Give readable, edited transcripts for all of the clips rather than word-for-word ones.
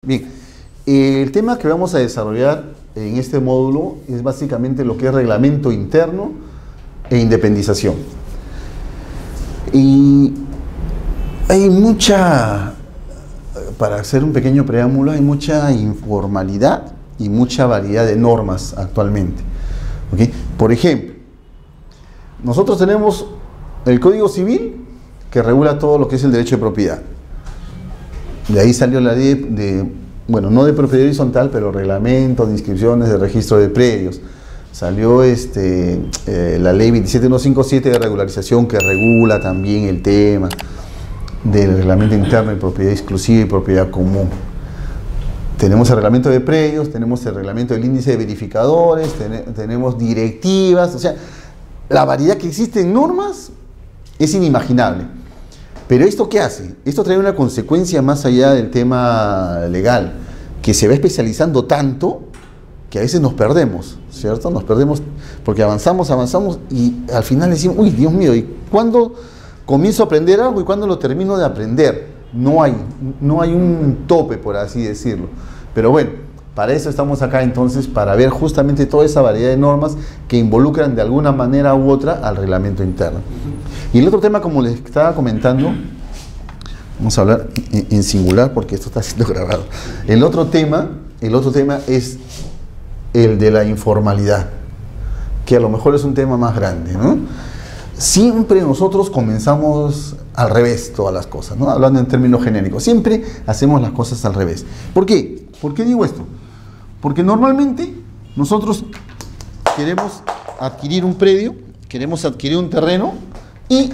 Bien, el tema que vamos a desarrollar en este módulo es básicamente lo que es reglamento interno e independización. Y hay mucha, para hacer un pequeño preámbulo, hay mucha informalidad y mucha variedad de normas actualmente. ¿Okay? Por ejemplo, nosotros tenemos el Código Civil que regula todo lo que es el derecho de propiedad. De ahí salió la ley bueno, no de propiedad horizontal, pero reglamento de inscripciones de registro de predios. Salió la ley 27157 de regularización que regula también el tema del reglamento interno de propiedad exclusiva y propiedad común. Tenemos el reglamento de predios, tenemos el reglamento del índice de verificadores, tenemos directivas, o sea, la variedad que existe en normas es inimaginable. Pero ¿esto qué hace? Esto trae una consecuencia más allá del tema legal, que se va especializando tanto que a veces nos perdemos, ¿cierto? Nos perdemos porque avanzamos y al final decimos, uy, Dios mío, ¿y cuándo comienzo a aprender algo y cuándo lo termino de aprender? No hay un tope, por así decirlo. Pero bueno, para eso estamos acá entonces, para ver justamente toda esa variedad de normas que involucran de alguna manera u otra al reglamento interno. Y el otro tema, como les estaba comentando, vamos a hablar en singular porque esto está siendo grabado. El otro tema es el de la informalidad, que a lo mejor es un tema más grande, ¿no? Siempre nosotros comenzamos al revés todas las cosas, ¿no? Hablando en términos genéricos, siempre hacemos las cosas al revés. ¿Por qué? ¿Por qué digo esto? Porque normalmente nosotros queremos adquirir un predio, queremos adquirir un terreno y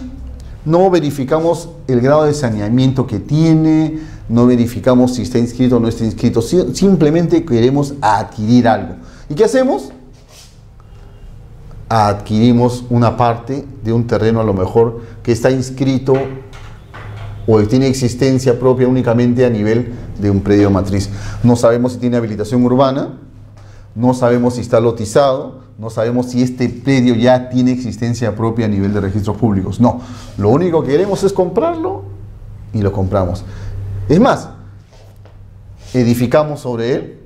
no verificamos el grado de saneamiento que tiene, no verificamos si está inscrito o no está inscrito, simplemente queremos adquirir algo. ¿Y qué hacemos? Adquirimos una parte de un terreno a lo mejor que está inscrito o tiene existencia propia únicamente a nivel de un predio matriz. No sabemos si tiene habilitación urbana, no sabemos si está lotizado, no sabemos si este predio ya tiene existencia propia a nivel de registros públicos. No, lo único que queremos es comprarlo y lo compramos. Es más, edificamos sobre él.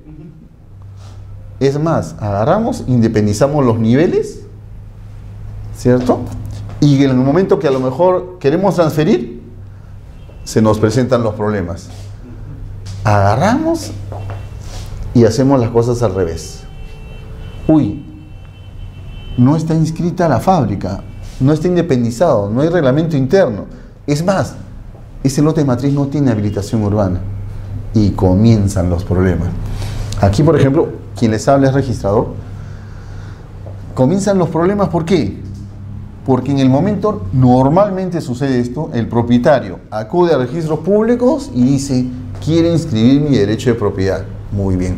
Es más, agarramos, independizamos los niveles, ¿cierto? Y en el momento que a lo mejor queremos transferir, se nos presentan los problemas. Agarramos y hacemos las cosas al revés. Uy, no está inscrita la fábrica, no está independizado, no hay reglamento interno. Es más, ese lote de matriz no tiene habilitación urbana. Y comienzan los problemas. Aquí, por ejemplo, quien les habla es registrador. Comienzan los problemas, ¿por qué? Porque en el momento, normalmente sucede esto, el propietario acude a registros públicos y dice, quiere inscribir mi derecho de propiedad. Muy bien.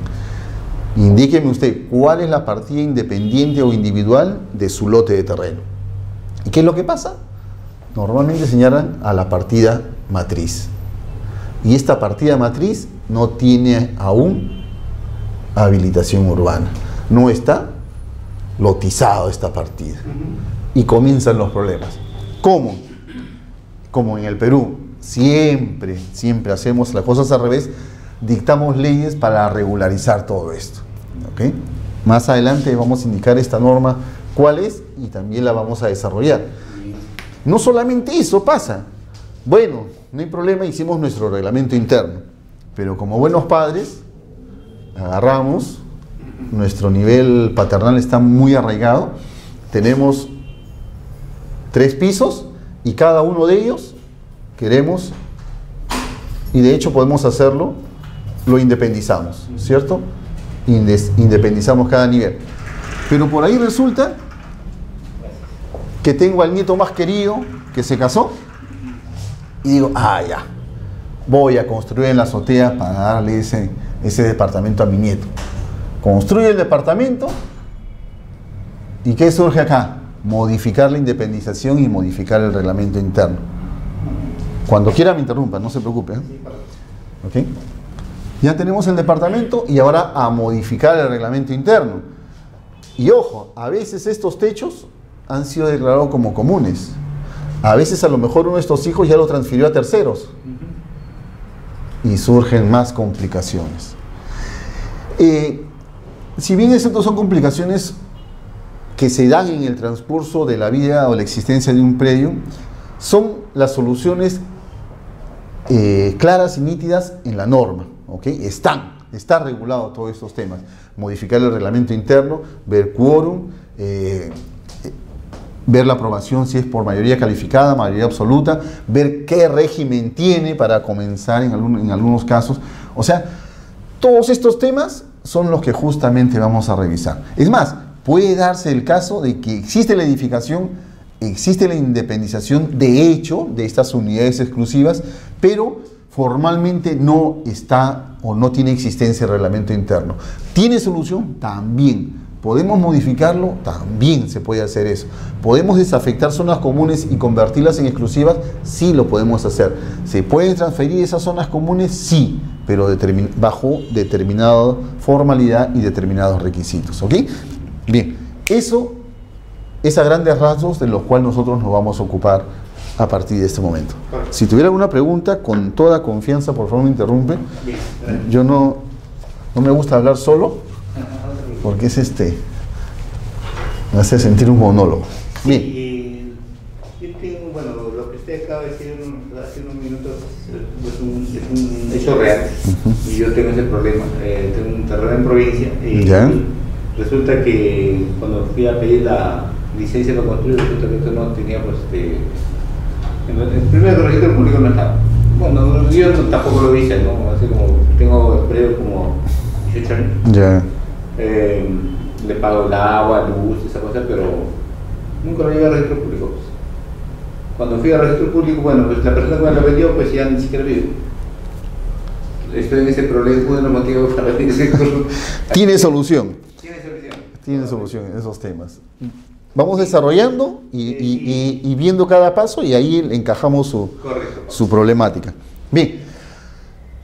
Indíqueme usted cuál es la partida independiente o individual de su lote de terreno. ¿Y qué es lo que pasa? Normalmente señalan a la partida matriz. Y esta partida matriz no tiene aún habilitación urbana. No está lotizado esta partida. Y comienzan los problemas. ¿Cómo? Como en el Perú, siempre hacemos las cosas al revés, dictamos leyes para regularizar todo esto. ¿Okay? Más adelante vamos a indicar esta norma cuál es y también la vamos a desarrollar. No solamente eso pasa. Bueno, no hay problema, hicimos nuestro reglamento interno, pero como buenos padres, agarramos, nuestro nivel paternal está muy arraigado, tenemos 3 pisos y cada uno de ellos queremos, y de hecho podemos hacerlo, lo independizamos, ¿cierto? Independizamos cada nivel. Pero por ahí resulta que tengo al nieto más querido que se casó y digo, ya, voy a construir en la azotea para darle ese departamento a mi nieto. Construye el departamento y ¿qué surge acá? Modificar la independización y modificar el reglamento interno. Cuando quiera me interrumpa, no se preocupe, ¿eh? ¿Okay? Ya tenemos el departamento y ahora a modificar el reglamento interno. Y ojo, a veces estos techos han sido declarados como comunes. A veces a lo mejor uno de estos hijos ya lo transfirió a terceros. y surgen más complicaciones. Si bien estas son complicaciones que se dan en el transcurso de la vida o la existencia de un predio, son las soluciones claras y nítidas en la norma, ¿ok? Está regulado todos estos temas. Modificar el reglamento interno, ver quórum, ver la aprobación si es por mayoría calificada, mayoría absoluta, ver qué régimen tiene para comenzar en algunos casos. O sea, todos estos temas son los que justamente vamos a revisar. Es más, puede darse el caso de que existe la edificación, existe la independización de hecho de estas unidades exclusivas, pero formalmente no está o no tiene existencia el reglamento interno. ¿Tiene solución? También. ¿Podemos modificarlo? También se puede hacer eso. ¿Podemos desafectar zonas comunes y convertirlas en exclusivas? Sí lo podemos hacer. ¿Se pueden transferir esas zonas comunes? Sí, pero bajo determinada formalidad y determinados requisitos. ¿Ok? Bien, eso es a grandes rasgos de los cuales nosotros nos vamos a ocupar a partir de este momento. Si tuviera alguna pregunta, con toda confianza, por favor me interrumpe. Yo no me gusta hablar solo, porque me hace sentir un monólogo. Bien. Yo tengo, bueno, lo que usted acaba de decir hace unos minutos es un hecho real. Y yo tengo ese problema. Tengo un terreno en provincia. Resulta que cuando fui a pedir la licencia para construir, resulta que esto no tenía, pues, el primer registro público no estaba. Bueno, yo tampoco lo hice, ¿no? Así como tengo predio como 18 años. Le pago el agua, luz, esa cosa, pero nunca lo llevé al registro público. Cuando fui al registro público, bueno, pues la persona que me lo vendió, pues ya ni siquiera vive. Estoy en ese problema, uno de los motivos para venir ese curso. ¿Tiene solución? Tiene solución en esos temas. Vamos desarrollando y viendo cada paso, y ahí encajamos su problemática. Bien,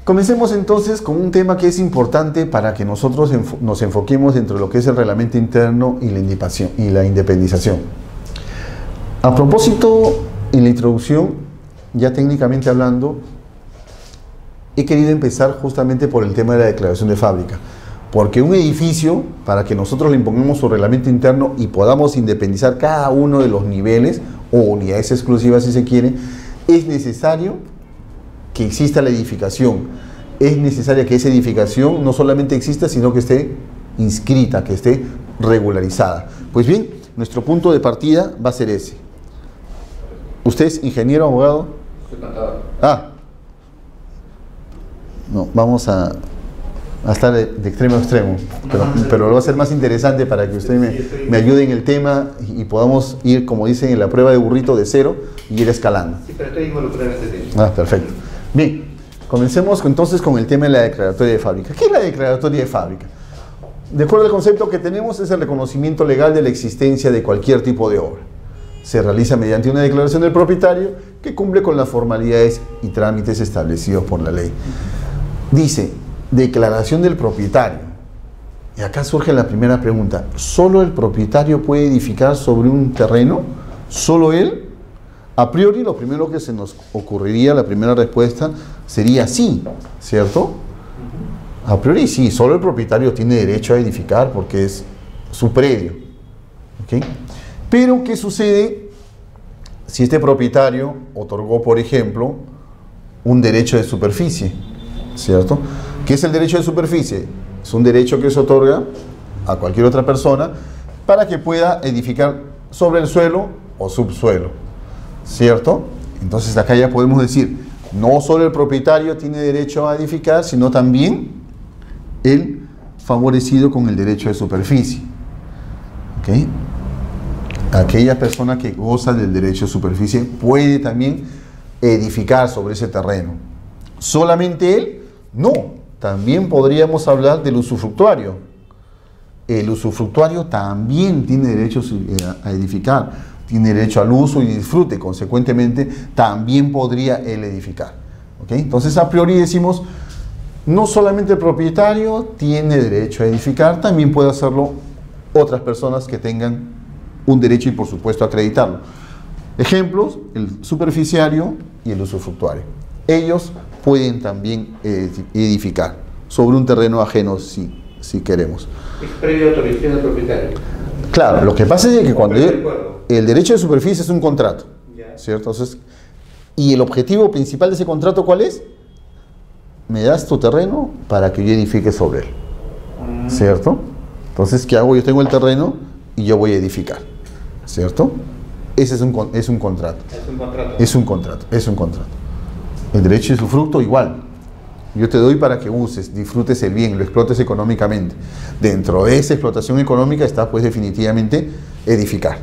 comencemos entonces con un tema que es importante para que nosotros nos enfoquemos dentro de lo que es el reglamento interno y la independización. A propósito, en la introducción, ya técnicamente hablando, he querido empezar justamente por el tema de la declaración de fábrica. Porque un edificio, para que nosotros le impongamos su reglamento interno y podamos independizar cada uno de los niveles o unidades exclusivas si se quiere, es necesario que exista la edificación. Es necesaria que esa edificación no solamente exista, sino que esté inscrita, que esté regularizada. Pues bien, nuestro punto de partida va a ser ese. ¿Usted es ingeniero, abogado? Soy contador. No, vamos a estar de extremo a extremo, pero lo va a ser más interesante para que usted me ayude en el tema y podamos ir, como dicen, en la prueba de burrito de cero y ir escalando. Sí, pero estoy involucrado en este tema. Perfecto. Bien, comencemos entonces con el tema de la declaratoria de fábrica. ¿Qué es la declaratoria de fábrica? De acuerdo al concepto que tenemos, es el reconocimiento legal de la existencia de cualquier tipo de obra. Se realiza mediante una declaración del propietario que cumple con las formalidades y trámites establecidos por la ley. Dice, declaración del propietario. Y acá surge la primera pregunta. ¿Solo el propietario puede edificar sobre un terreno? ¿Solo él? A priori, lo primero que se nos ocurriría, la primera respuesta, sería sí, ¿cierto? A priori sí, solo el propietario tiene derecho a edificar porque es su predio. ¿Okay? Pero, ¿qué sucede si este propietario otorgó, por ejemplo, un derecho de superficie? ¿Cierto? ¿Qué es el derecho de superficie? Es un derecho que se otorga a cualquier otra persona para que pueda edificar sobre el suelo o subsuelo, ¿cierto? Entonces acá ya podemos decir, no solo el propietario tiene derecho a edificar, sino también el favorecido con el derecho de superficie. ¿Okay? Aquella persona que goza del derecho de superficie puede también edificar sobre ese terreno. ¿Solamente él? No, también podríamos hablar del usufructuario. El usufructuario también tiene derecho a edificar, tiene derecho al uso y disfrute, consecuentemente también podría él edificar. ¿Okay? Entonces a priori decimos, no solamente el propietario tiene derecho a edificar, también puede hacerlo otras personas que tengan un derecho y por supuesto acreditarlo. Ejemplos, el superficiario y el usufructuario. Ellos pueden también edificar sobre un terreno ajeno si queremos. Es previa autorización del propietario. Claro, lo que pasa es que cuando el derecho de superficie es un contrato, ¿cierto? Entonces, y el objetivo principal de ese contrato, ¿cuál es? Me das tu terreno para que yo edifique sobre él, ¿cierto? Entonces, ¿qué hago? Yo tengo el terreno y yo voy a edificar, ¿cierto? Ese es un contrato. Es un contrato. Es un contrato. El derecho de usufructo igual. Yo te doy para que uses, disfrutes el bien, lo explotes económicamente. Dentro de esa explotación económica está, pues, definitivamente edificar.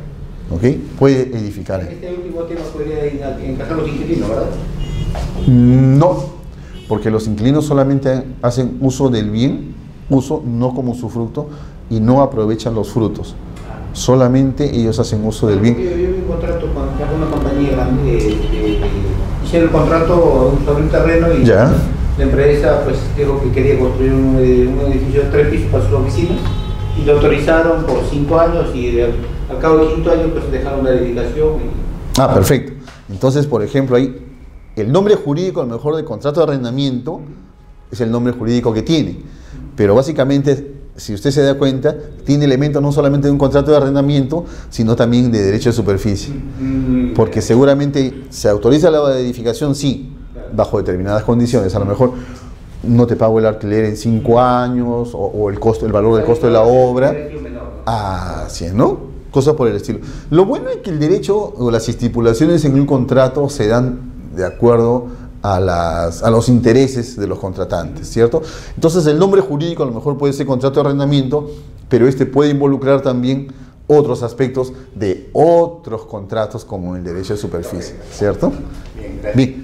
¿Ok? Puede edificar. Este último tema podría encajar los inquilinos, ¿verdad? No, porque los inquilinos solamente hacen uso del bien, no como usufructo, y no aprovechan los frutos. Solamente ellos hacen uso del bien. Yo vi un contrato con una compañía grande, hicieron el contrato sobre un terreno y ¿Ya? La empresa pues dijo que quería construir un edificio de 3 pisos para sus oficinas y lo autorizaron por 5 años y al cabo del 5º año pues dejaron la edificación. Ah, perfecto. Entonces, por ejemplo, ahí el nombre jurídico a lo mejor de contrato de arrendamiento es el nombre jurídico que tiene, pero básicamente, si usted se da cuenta, tiene elementos no solamente de un contrato de arrendamiento, sino también de derecho de superficie. Porque seguramente se autoriza la edificación, sí, bajo determinadas condiciones. A lo mejor no te pago el alquiler en 5 años, o el valor del costo de la obra. Así es, ¿no? Cosas por el estilo. Lo bueno es que el derecho o las estipulaciones en un contrato se dan de acuerdo a los intereses de los contratantes, ¿cierto? Entonces el nombre jurídico a lo mejor puede ser contrato de arrendamiento, pero este puede involucrar también otros aspectos de otros contratos como el derecho de superficie, ¿cierto? Bien.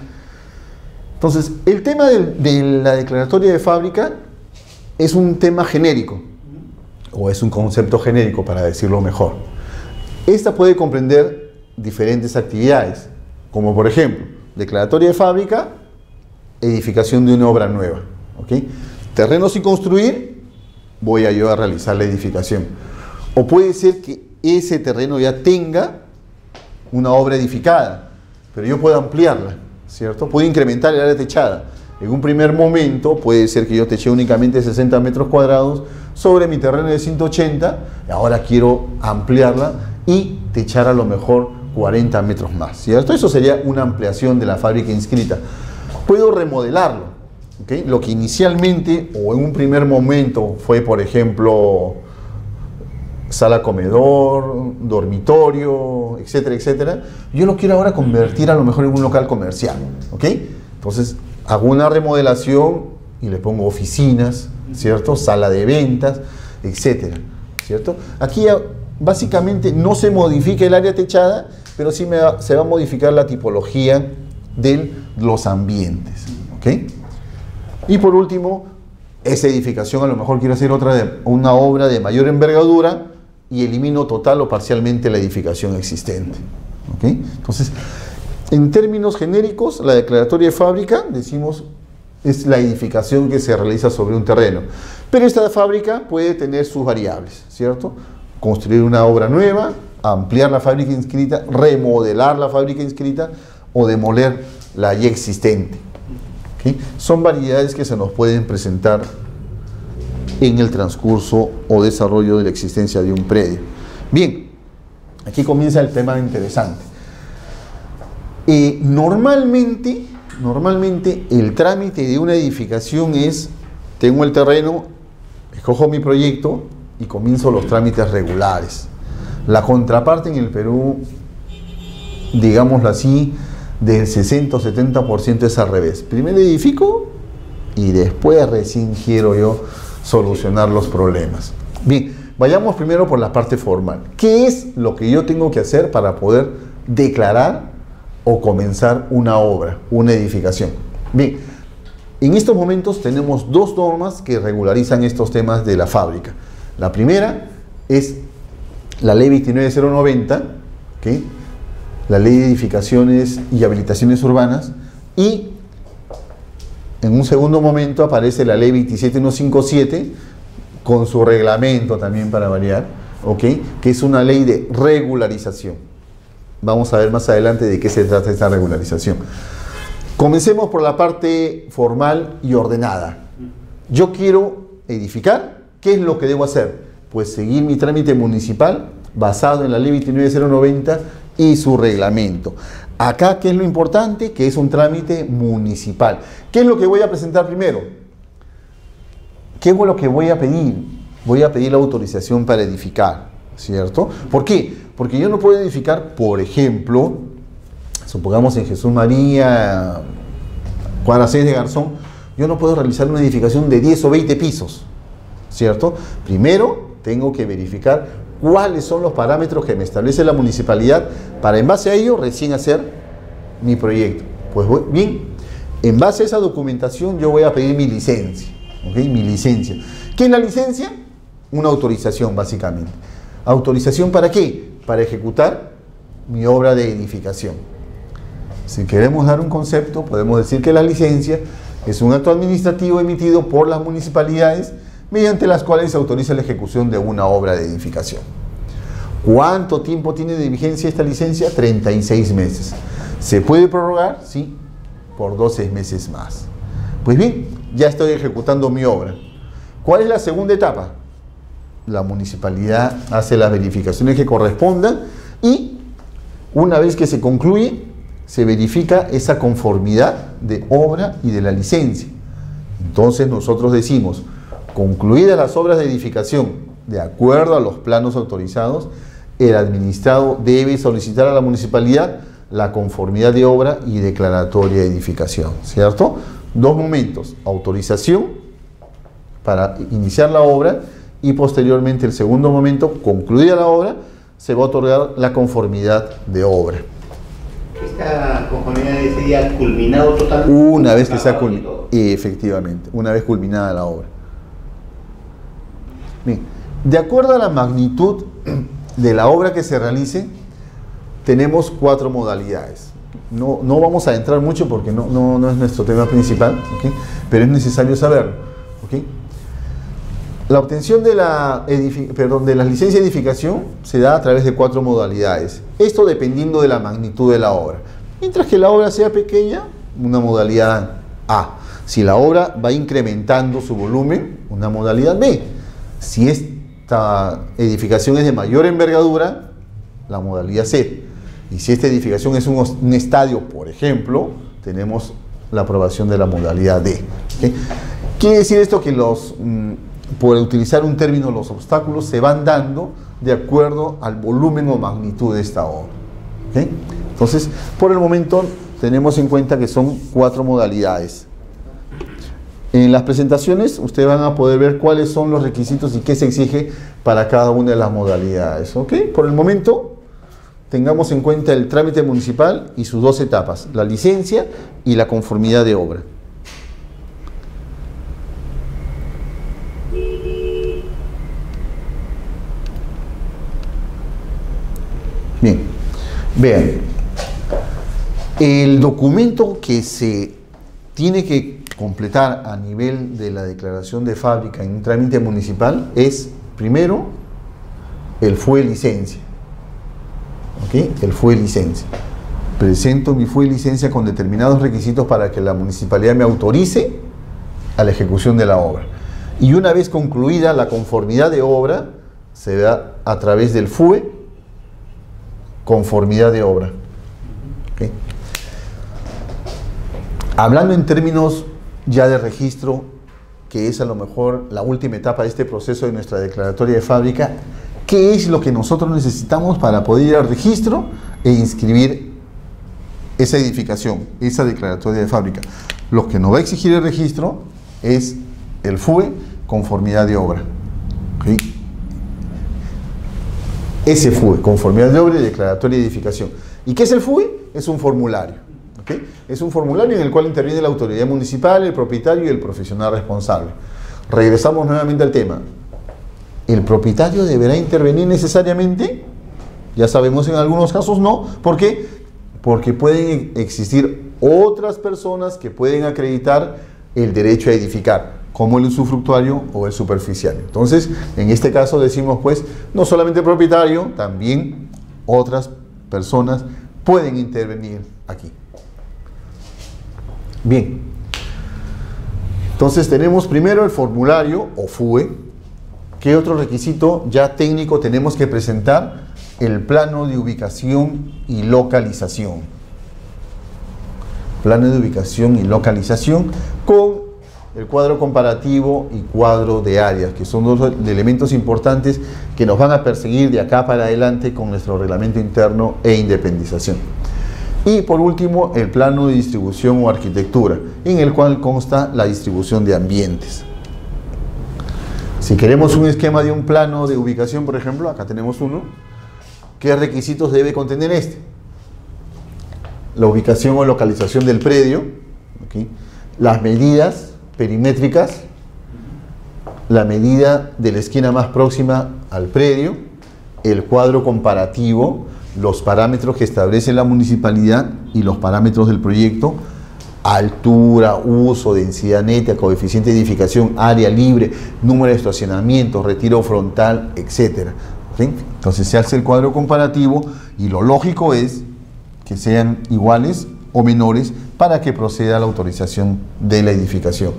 Entonces, el tema de la declaratoria de fábrica es un tema genérico, o es un concepto genérico para decirlo mejor. Esta puede comprender diferentes actividades, como por ejemplo, declaratoria de fábrica, edificación de una obra nueva. ¿Okay? Terreno sin construir, voy a yo a realizar la edificación. O puede ser que ese terreno ya tenga una obra edificada, pero yo puedo ampliarla, ¿cierto? Puedo incrementar el área techada. En un primer momento puede ser que yo teché únicamente 60 metros cuadrados sobre mi terreno de 180, y ahora quiero ampliarla y techar a lo mejor 40 metros más, ¿cierto? Eso sería una ampliación de la fábrica inscrita. Puedo remodelarlo, ¿okay? Lo que inicialmente o en un primer momento fue, por ejemplo, sala comedor, dormitorio, etcétera, etcétera, yo lo quiero ahora convertir a lo mejor en un local comercial, ¿ok? Entonces hago una remodelación y le pongo oficinas, ¿cierto? Sala de ventas, etcétera, ¿cierto? Aquí ya básicamente no se modifica el área techada, pero sí se va a modificar la tipología de los ambientes, ¿ok? Y por último, esa edificación a lo mejor quiero hacer una obra de mayor envergadura y elimino total o parcialmente la edificación existente, ¿ok? Entonces, en términos genéricos, la declaratoria de fábrica, decimos, es la edificación que se realiza sobre un terreno. Pero esta fábrica puede tener sus variables, ¿cierto? Construir una obra nueva, ampliar la fábrica inscrita, remodelar la fábrica inscrita o demoler la ya existente. ¿Okay? Son variedades que se nos pueden presentar en el transcurso o desarrollo de la existencia de un predio. Bien, aquí comienza el tema interesante. Normalmente el trámite de una edificación es, tengo el terreno, escojo mi proyecto y comienzo los trámites regulares. La contraparte en el Perú, digámoslo así, del 60 o 70% es al revés. Primero edifico y después recién quiero yo solucionar los problemas. Bien, vayamos primero por la parte formal. ¿Qué es lo que yo tengo que hacer para poder declarar o comenzar una obra, una edificación? Bien, en estos momentos tenemos dos normas que regularizan estos temas de la fábrica. La primera es la Ley 29090, ¿okay? La Ley de Edificaciones y Habilitaciones Urbanas, y en un segundo momento aparece la Ley 27157 con su reglamento también para variar, ¿okay? Que es una ley de regularización. Vamos a ver más adelante de qué se trata esta regularización. Comencemos por la parte formal y ordenada. Yo quiero edificar, ¿qué es lo que debo hacer? Pues seguir mi trámite municipal basado en la ley 29090 y su reglamento. Acá, ¿qué es lo importante? Que es un trámite municipal. ¿Qué es lo que voy a presentar primero? ¿Qué es lo que voy a pedir? Voy a pedir la autorización para edificar, ¿cierto? ¿Por qué? Porque yo no puedo edificar, por ejemplo, supongamos en Jesús María, cuadra 6 de Garzón, yo no puedo realizar una edificación de 10 o 20 pisos, ¿cierto? Primero tengo que verificar cuáles son los parámetros que me establece la municipalidad para en base a ello recién hacer mi proyecto. Pues bien, en base a esa documentación yo voy a pedir mi licencia, ¿ok? Mi licencia. ¿Qué es la licencia? Una autorización, básicamente. ¿Autorización para qué? Para ejecutar mi obra de edificación. Si queremos dar un concepto, podemos decir que la licencia es un acto administrativo emitido por las municipalidades mediante las cuales se autoriza la ejecución de una obra de edificación. ¿Cuánto tiempo tiene de vigencia esta licencia? 36 meses. ¿Se puede prorrogar? Sí, por 12 meses más. Pues bien, ya estoy ejecutando mi obra. ¿Cuál es la segunda etapa? La municipalidad hace las verificaciones que correspondan y una vez que se concluye, se verifica esa conformidad de obra y de la licencia. Entonces nosotros decimos, concluidas las obras de edificación de acuerdo a los planos autorizados, el administrado debe solicitar a la municipalidad la conformidad de obra y declaratoria de edificación, ¿cierto? Dos momentos, autorización para iniciar la obra y posteriormente el segundo momento, concluida la obra, se va a otorgar la conformidad de obra. ¿Esta conformidad sería culminado totalmente? Una vez que sea culminado, efectivamente, una vez culminada la obra. Bien, de acuerdo a la magnitud de la obra que se realice, tenemos 4 modalidades. No vamos a entrar mucho porque no es nuestro tema principal, ¿okay? Pero es necesario saberlo, ¿okay? La obtención de la licencia de edificación se da a través de 4 modalidades. Esto dependiendo de la magnitud de la obra. Mientras que la obra sea pequeña, una modalidad A. Si la obra va incrementando su volumen, una modalidad B. Si esta edificación es de mayor envergadura, la modalidad C. Y si esta edificación es un estadio, por ejemplo, tenemos la aprobación de la modalidad D. ¿Okay? Quiere decir esto que por utilizar un término, los obstáculos se van dando de acuerdo al volumen o magnitud de esta obra. ¿Okay? Entonces, por el momento, tenemos en cuenta que son 4 modalidades. En las presentaciones, ustedes van a poder ver cuáles son los requisitos y qué se exige para cada una de las modalidades. ¿Ok? Por el momento, tengamos en cuenta el trámite municipal y sus 2 etapas, la licencia y la conformidad de obra. Bien, vean, el documento que se tiene que completar a nivel de la declaración de fábrica en un trámite municipal es, primero, el FUE licencia. ¿Ok? El FUE licencia. Presento mi FUE licencia con determinados requisitos para que la municipalidad me autorice a la ejecución de la obra. Y una vez concluida la conformidad de obra, se da a través del FUE conformidad de obra. ¿Okay? Hablando en términos ya de registro, que es a lo mejor la última etapa de este proceso de nuestra declaratoria de fábrica, ¿qué es lo que nosotros necesitamos para poder ir al registro e inscribir esa edificación, esa declaratoria de fábrica? Lo que nos va a exigir el registro es el FUE conformidad de obra. ¿Okay? Ese FUE, conformidad de obra y declaratoria de edificación. ¿Y qué es el FUE? Es un formulario. ¿Okay? Es un formulario en el cual interviene la autoridad municipal, el propietario y el profesional responsable. Regresamos nuevamente al tema. ¿El propietario deberá intervenir necesariamente? Ya sabemos en algunos casos no. ¿Por qué? Porque pueden existir otras personas que pueden acreditar el derecho a edificar, como el usufructuario o el superficial. Entonces, en este caso decimos pues, no solamente el propietario, también otras personas pueden intervenir aquí. Bien. Entonces tenemos primero el formulario o FUE. ¿Qué otro requisito ya técnico tenemos que presentar? El plano de ubicación y localización. Plano de ubicación y localización con el cuadro comparativo y cuadro de áreas, que son dos elementos importantes que nos van a perseguir de acá para adelante con nuestro reglamento interno e independización. Y por último, el plano de distribución o arquitectura, en el cual consta la distribución de ambientes. Si queremos un esquema de un plano de ubicación, por ejemplo, acá tenemos uno, ¿qué requisitos debe contener este? La ubicación o localización del predio, ¿okay? Las medidas perimétricas, la medida de la esquina más próxima al predio, el cuadro comparativo, los parámetros que establece la municipalidad y los parámetros del proyecto, altura, uso, densidad neta, coeficiente de edificación, área libre, número de estacionamientos, retiro frontal, etc. ¿Sí? Entonces se hace el cuadro comparativo y lo lógico es que sean iguales o menores para que proceda la autorización de la edificación.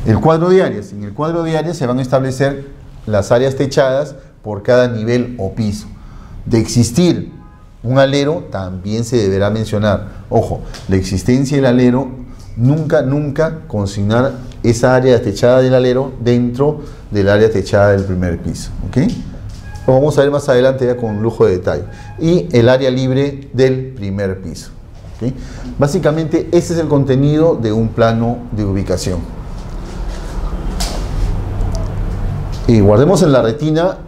El cuadro de áreas. En el cuadro de áreas se van a establecer las áreas techadas por cada nivel o piso. De existir un alero, también se deberá mencionar. Ojo, la existencia del alero, nunca consignar esa área techada del alero dentro del área techada del primer piso. ¿Ok? Lo vamos a ver más adelante ya con lujo de detalle. Y el área libre del primer piso. ¿Ok? Básicamente, ese es el contenido de un plano de ubicación. Y guardemos en la retina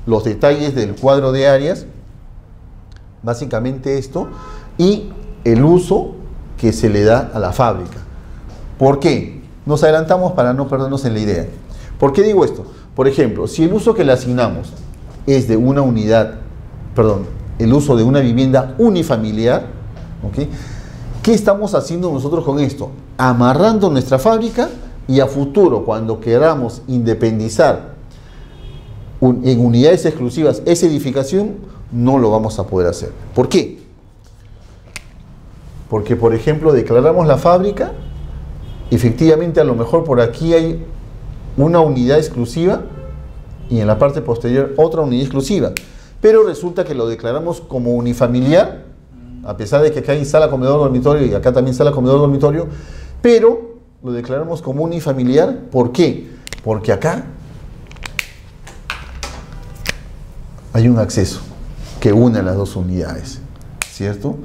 los detalles del cuadro de áreas. Básicamente esto, y el uso que se le da a la fábrica. ¿Por qué? Nos adelantamos para no perdernos en la idea. ¿Por qué digo esto? Por ejemplo, si el uso que le asignamos es de una unidad, el uso de una vivienda unifamiliar, ¿okay? ¿Qué estamos haciendo nosotros con esto? Amarrando nuestra fábrica y a futuro, cuando queramos independizar en unidades exclusivas esa edificación, no lo vamos a poder hacer. ¿Por qué? Porque, por ejemplo, declaramos la fábrica, efectivamente a lo mejor por aquí hay una unidad exclusiva y en la parte posterior otra unidad exclusiva, pero resulta que lo declaramos como unifamiliar, a pesar de que acá hay sala, comedor, dormitorio y acá también sala, comedor, dormitorio, pero lo declaramos como unifamiliar. ¿Por qué? Porque acá hay un acceso que une las dos unidades, ¿cierto?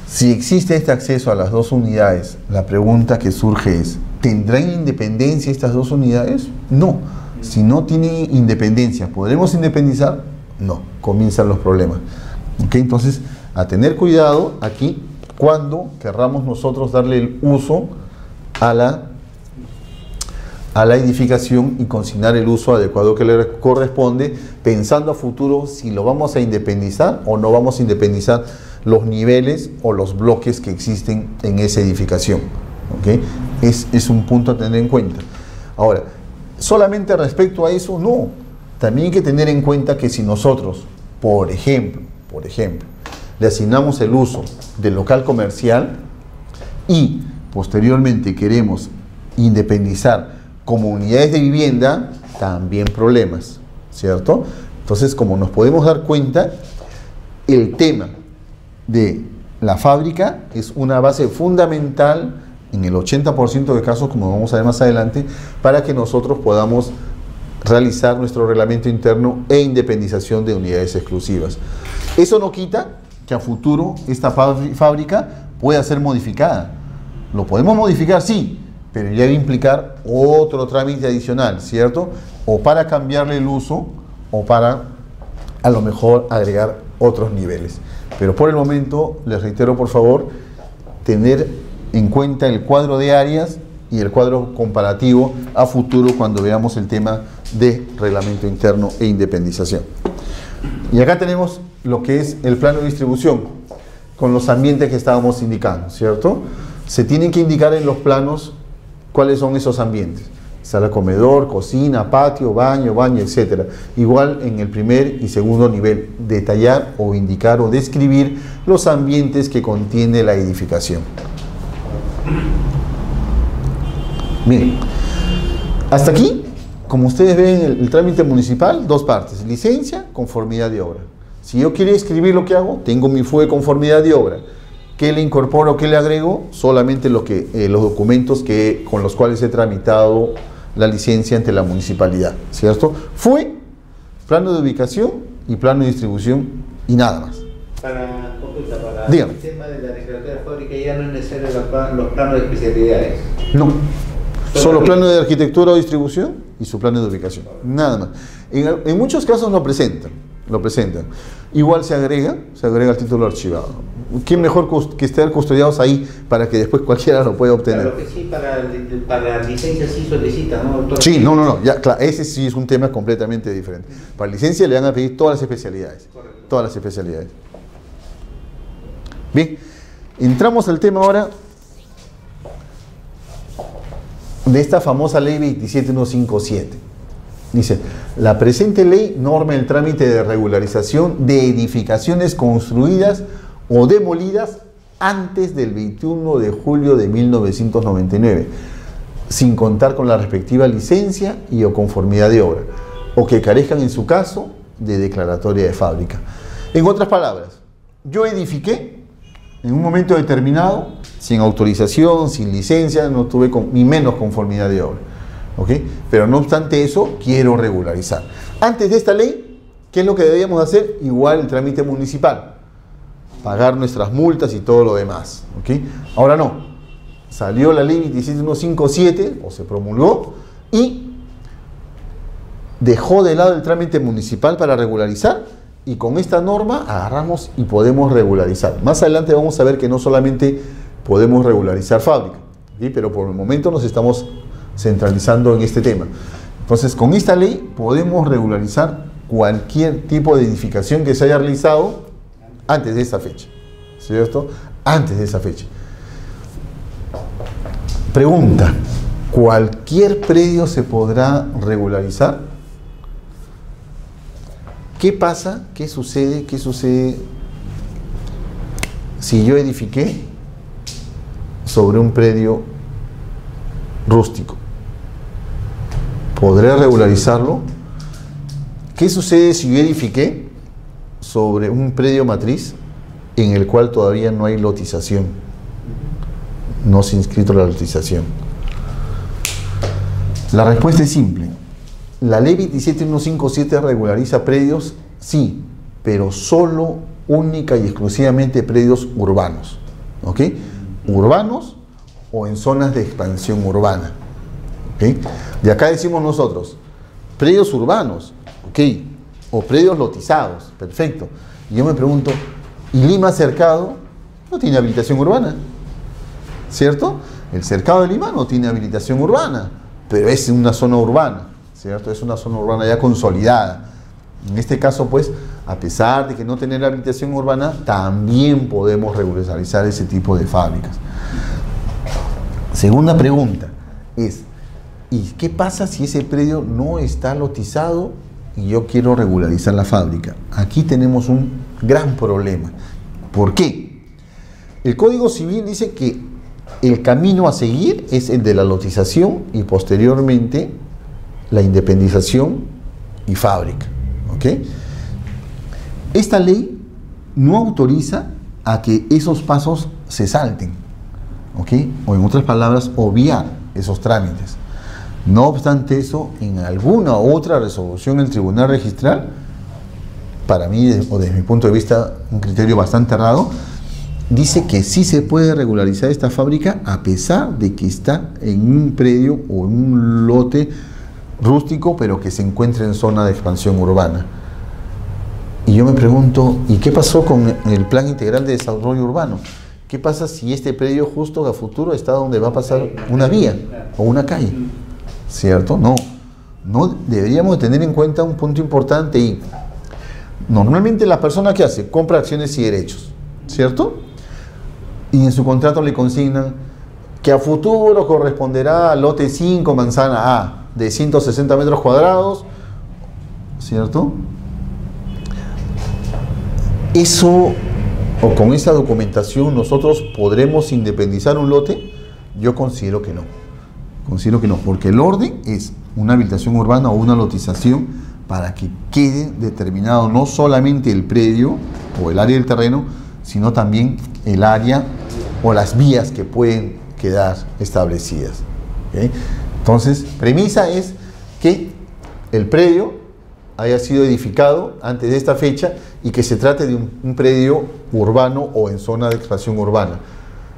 Si existe este acceso a las dos unidades, la pregunta que surge es, ¿tendrán independencia estas dos unidades? No. Si no tienen independencia, ¿podremos independizar? No. Comienzan los problemas. ¿Ok? Entonces, a tener cuidado aquí cuando querramos nosotros darle el uso a la edificación y consignar el uso adecuado que le corresponde, pensando a futuro si lo vamos a independizar o no vamos a independizar los niveles o los bloques que existen en esa edificación. ¿Okay? Es un punto a tener en cuenta. Ahora, solamente respecto a eso, no. También hay que tener en cuenta que si nosotros, por ejemplo, le asignamos el uso del local comercial y posteriormente queremos independizar como unidades de vivienda, también problemas, ¿cierto? Entonces, como nos podemos dar cuenta, el tema de la fábrica es una base fundamental en el 80% de casos, como vamos a ver más adelante, para que nosotros podamos realizar nuestro reglamento interno e independización de unidades exclusivas. Eso no quita que a futuro esta fábrica pueda ser modificada. ¿Lo podemos modificar? Sí, pero ya debe implicar otro trámite adicional, ¿cierto? O para cambiarle el uso o para a lo mejor agregar otros niveles. Pero por el momento, les reitero por favor, tener en cuenta el cuadro de áreas y el cuadro comparativo a futuro cuando veamos el tema de reglamento interno e independización. Y acá tenemos lo que es el plano de distribución con los ambientes que estábamos indicando, ¿cierto? Se tienen que indicar en los planos cuáles son esos ambientes: sala, comedor, cocina, patio, baño, etc. Igual en el primer y segundo nivel, detallar o indicar o describir los ambientes que contiene la edificación. Bien, hasta aquí, como ustedes ven, el trámite municipal, dos partes: licencia, conformidad de obra. Si yo quiero escribir lo que hago, tengo mi FUE de conformidad de obra. ¿Qué le incorporo, qué le agrego? Solamente los documentos con los cuales he tramitado la licencia ante la municipalidad, ¿cierto? FUE, plano de ubicación y plano de distribución, y nada más. Para Dígame. el tema de la declaratoria de fábrica ya no es necesario los planos de especialidades. No, solo plano de arquitectura o distribución y su plano de ubicación, nada más. En muchos casos lo presentan. Igual se agrega el título archivado. ¿Qué mejor que estar custodiados ahí para que después cualquiera lo pueda obtener? Claro que sí, para licencia sí solicita, ¿no? Sí, no, ya, claro, ese sí es un tema completamente diferente. Para licencia le van a pedir todas las especialidades. Correcto. Todas las especialidades. Bien, entramos al tema ahora de esta famosa ley 27157. Dice: la presente ley norma el trámite de regularización de edificaciones construidas o demolidas antes del 21 de julio de 1999, sin contar con la respectiva licencia y o conformidad de obra, o que carezcan en su caso de declaratoria de fábrica. En otras palabras, yo edifiqué en un momento determinado, sin autorización, sin licencia, no tuve ni menos conformidad de obra. ¿Okay? Pero no obstante eso, quiero regularizar. Antes de esta ley, ¿qué es lo que debíamos hacer? Igual el trámite municipal, pagar nuestras multas y todo lo demás. ¿Okay? Ahora no, salió la ley 27157 o se promulgó y dejó de lado el trámite municipal para regularizar, y con esta norma agarramos y podemos regularizar. Más adelante vamos a ver que no solamente podemos regularizar fábrica, ¿sí? Pero por el momento nos estamos centralizando en este tema. Entonces, con esta ley podemos regularizar cualquier tipo de edificación que se haya realizado antes de esa fecha, ¿cierto? Antes de esa fecha. Pregunta: ¿cualquier predio se podrá regularizar? ¿Qué pasa? ¿Qué sucede? ¿Qué sucede si yo edifiqué sobre un predio rústico? ¿Podré regularizarlo? ¿Qué sucede si yo edifiqué sobre un predio matriz en el cual todavía no hay lotización? No se ha inscrito la lotización. La respuesta es simple. La ley 27157 regulariza predios, sí, pero solo, única y exclusivamente predios urbanos. ¿Ok? Urbanos o en zonas de expansión urbana. ¿Okay? De acá decimos nosotros, predios urbanos, ¿ok? O predios lotizados, perfecto. Y yo me pregunto, ¿y Lima Cercado no tiene habilitación urbana? ¿Cierto? El Cercado de Lima no tiene habilitación urbana, pero es una zona urbana, ¿cierto? Es una zona urbana ya consolidada. En este caso, pues, a pesar de que no tener habilitación urbana, también podemos regularizar ese tipo de fábricas. Segunda pregunta es: ¿y qué pasa si ese predio no está lotizado y yo quiero regularizar la fábrica? Aquí tenemos un gran problema. ¿Por qué? El Código Civil dice que el camino a seguir es el de la lotización y posteriormente la independización y fábrica. ¿Ok? Esta ley no autoriza a que esos pasos se salten. ¿Ok? O en otras palabras, obviar esos trámites. No obstante eso, en alguna otra resolución del Tribunal Registral, para mí, o desde mi punto de vista, un criterio bastante errado, dice que sí se puede regularizar esta fábrica a pesar de que está en un predio o en un lote rústico, pero que se encuentra en zona de expansión urbana. Y yo me pregunto, ¿y qué pasó con el Plan Integral de Desarrollo Urbano? ¿Qué pasa si este predio justo a futuro está donde va a pasar una vía o una calle? ¿Cierto? No deberíamos tener en cuenta un punto importante. Y normalmente la persona que hace, compra acciones y derechos, ¿cierto? Y en su contrato le consignan que a futuro corresponderá al lote 5, manzana A, de 160 metros cuadrados, ¿cierto? Eso, o con esa documentación, nosotros podremos independizar un lote. Yo considero que no. Considero que no, porque el orden es una habilitación urbana o una lotización para que quede determinado no solamente el predio o el área del terreno, sino también el área o las vías que pueden quedar establecidas. ¿Okay? Entonces, premisa es que el predio haya sido edificado antes de esta fecha y que se trate de un predio urbano o en zona de expansión urbana.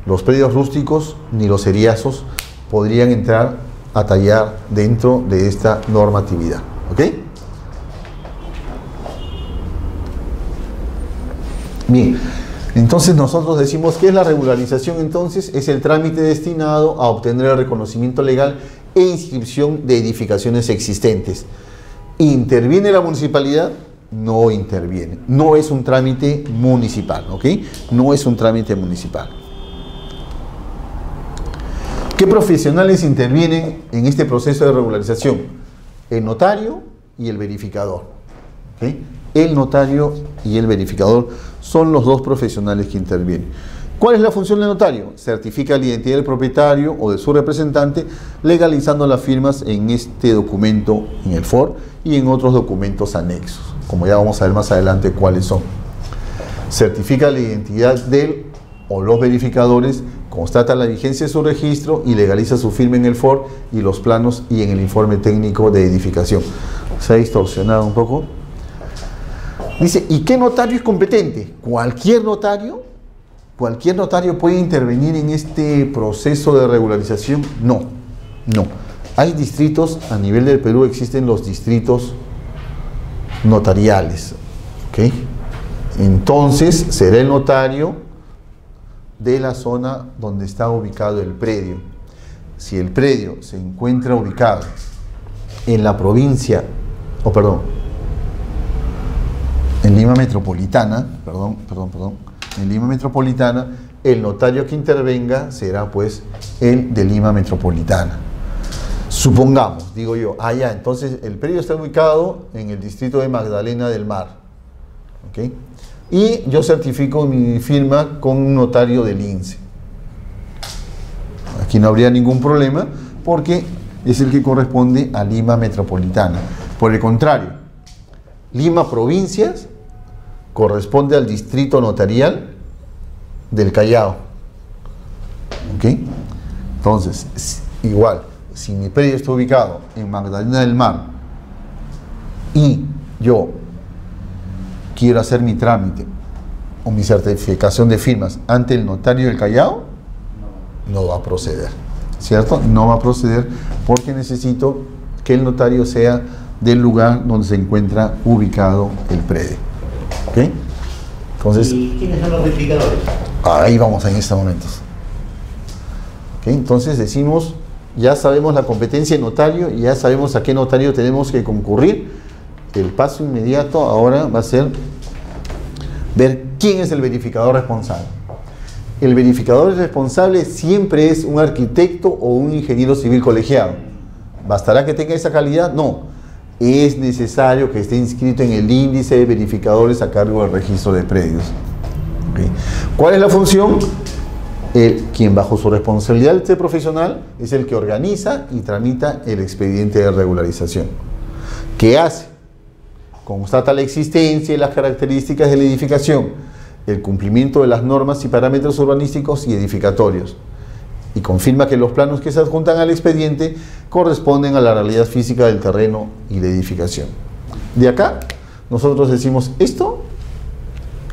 Los predios rústicos ni los seriazos podrían entrar a tallar dentro de esta normatividad. ¿Ok? Bien, entonces nosotros decimos que la regularización entonces es el trámite destinado a obtener el reconocimiento legal e inscripción de edificaciones existentes. ¿Interviene la municipalidad? No interviene. No es un trámite municipal, ¿ok? No es un trámite municipal. ¿Qué profesionales intervienen en este proceso de regularización? El notario y el verificador. ¿Ok? El notario y el verificador son los dos profesionales que intervienen. ¿Cuál es la función del notario? Certifica la identidad del propietario o de su representante, legalizando las firmas en este documento, en el FOR, y en otros documentos anexos, como ya vamos a ver más adelante cuáles son. Certifica la identidad del o los verificadores, constata la vigencia de su registro y legaliza su firma en el FOR y los planos y en el informe técnico de edificación. ¿Se ha distorsionado un poco? Dice, ¿y qué notario es competente? ¿Cualquier notario? ¿Cualquier notario puede intervenir en este proceso de regularización? No, no. Hay distritos, a nivel del Perú existen los distritos notariales. ¿Ok? Entonces, será el notario de la zona donde está ubicado el predio. Si el predio se encuentra ubicado en la provincia, en Lima Metropolitana, en Lima Metropolitana, el notario que intervenga será pues el de Lima Metropolitana. Supongamos, digo yo, entonces el predio está ubicado en el distrito de Magdalena del Mar. ¿Ok? Y yo certifico mi firma con un notario del INSE. Aquí no habría ningún problema porque es el que corresponde a Lima Metropolitana. Por el contrario, Lima Provincias corresponde al distrito notarial del Callao. ¿Ok? Entonces, igual, si mi predio está ubicado en Magdalena del Mar y yo quiero hacer mi trámite o mi certificación de firmas ante el notario del Callao, no va a proceder, ¿cierto? No va a proceder porque necesito que el notario sea del lugar donde se encuentra ubicado el predio. ¿Ok? Entonces, ¿y quiénes son los verificadores? Ahí vamos en estos momentos. ¿Ok? Entonces decimos, ya sabemos la competencia de notario y ya sabemos a qué notario tenemos que concurrir. El paso inmediato ahora va a ser ver quién es el verificador responsable. El verificador responsable siempre es un arquitecto o un ingeniero civil colegiado. ¿Bastará que tenga esa calidad? No. Es necesario que esté inscrito en el índice de verificadores a cargo del registro de predios. ¿Okay? ¿Cuál es la función? Quien bajo su responsabilidad este profesional es el que organiza y tramita el expediente de regularización. ¿Qué hace? Constata la existencia y las características de la edificación, el cumplimiento de las normas y parámetros urbanísticos y edificatorios, y confirma que los planos que se adjuntan al expediente corresponden a la realidad física del terreno y la edificación. De acá, nosotros decimos, esto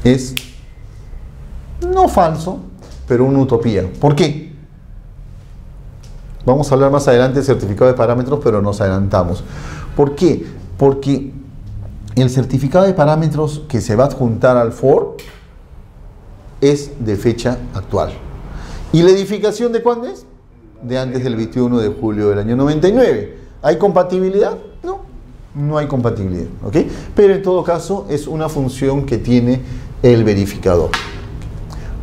es no falso, pero una utopía. ¿Por qué? Vamos a hablar más adelante del certificado de parámetros, pero nos adelantamos. ¿Por qué? Porque el certificado de parámetros que se va a adjuntar al FOR es de fecha actual. ¿Y la edificación de cuándo es? De antes del 21 de julio del año 99. ¿Hay compatibilidad? No, no hay compatibilidad. ¿Ok? Pero en todo caso es una función que tiene el verificador.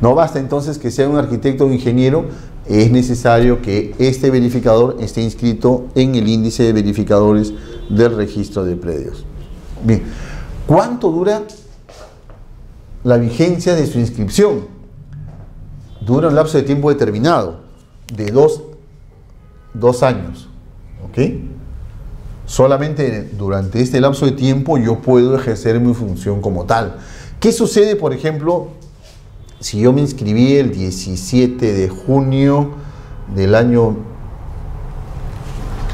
No basta entonces que sea un arquitecto o ingeniero, es necesario que este verificador esté inscrito en el índice de verificadores del registro de predios. Bien, ¿cuánto dura la vigencia de su inscripción? Dura un lapso de tiempo determinado. de dos años, ¿ok? Solamente durante este lapso de tiempo yo puedo ejercer mi función como tal. ¿Qué sucede, por ejemplo, si yo me inscribí el 17 de junio del año,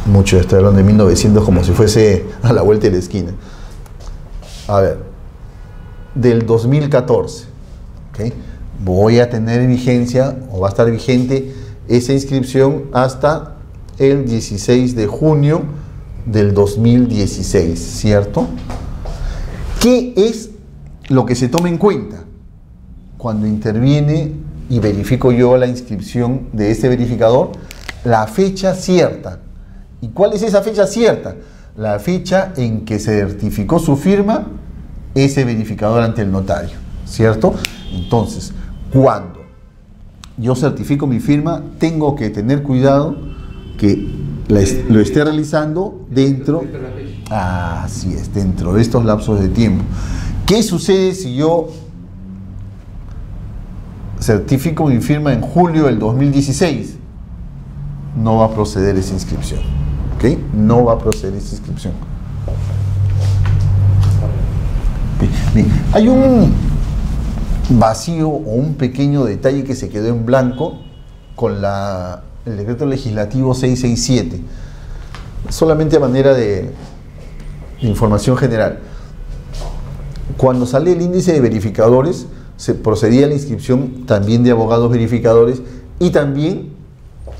mucho estoy hablando de 1900 como si fuese a la vuelta de la esquina, a ver, del 2014, ¿ok? Voy a tener vigencia o va a estar vigente esa inscripción hasta el 16 de junio del 2016, ¿cierto? ¿Qué es lo que se toma en cuenta cuando interviene y verifico yo la inscripción de este verificador? La fecha cierta. ¿Y cuál es esa fecha cierta? La fecha en que se certificó su firma ese verificador ante el notario, ¿cierto? Entonces, cuando yo certifico mi firma, tengo que tener cuidado que lo esté realizando dentro, así es, dentro de estos lapsos de tiempo. ¿Qué sucede si yo certifico mi firma en julio del 2016? No va a proceder esa inscripción, ¿ok? No va a proceder esa inscripción. Bien. Hay un vacío o un pequeño detalle que se quedó en blanco con el decreto legislativo 667, solamente a manera de información general. Cuando sale el índice de verificadores, se procedía a la inscripción también de abogados verificadores y también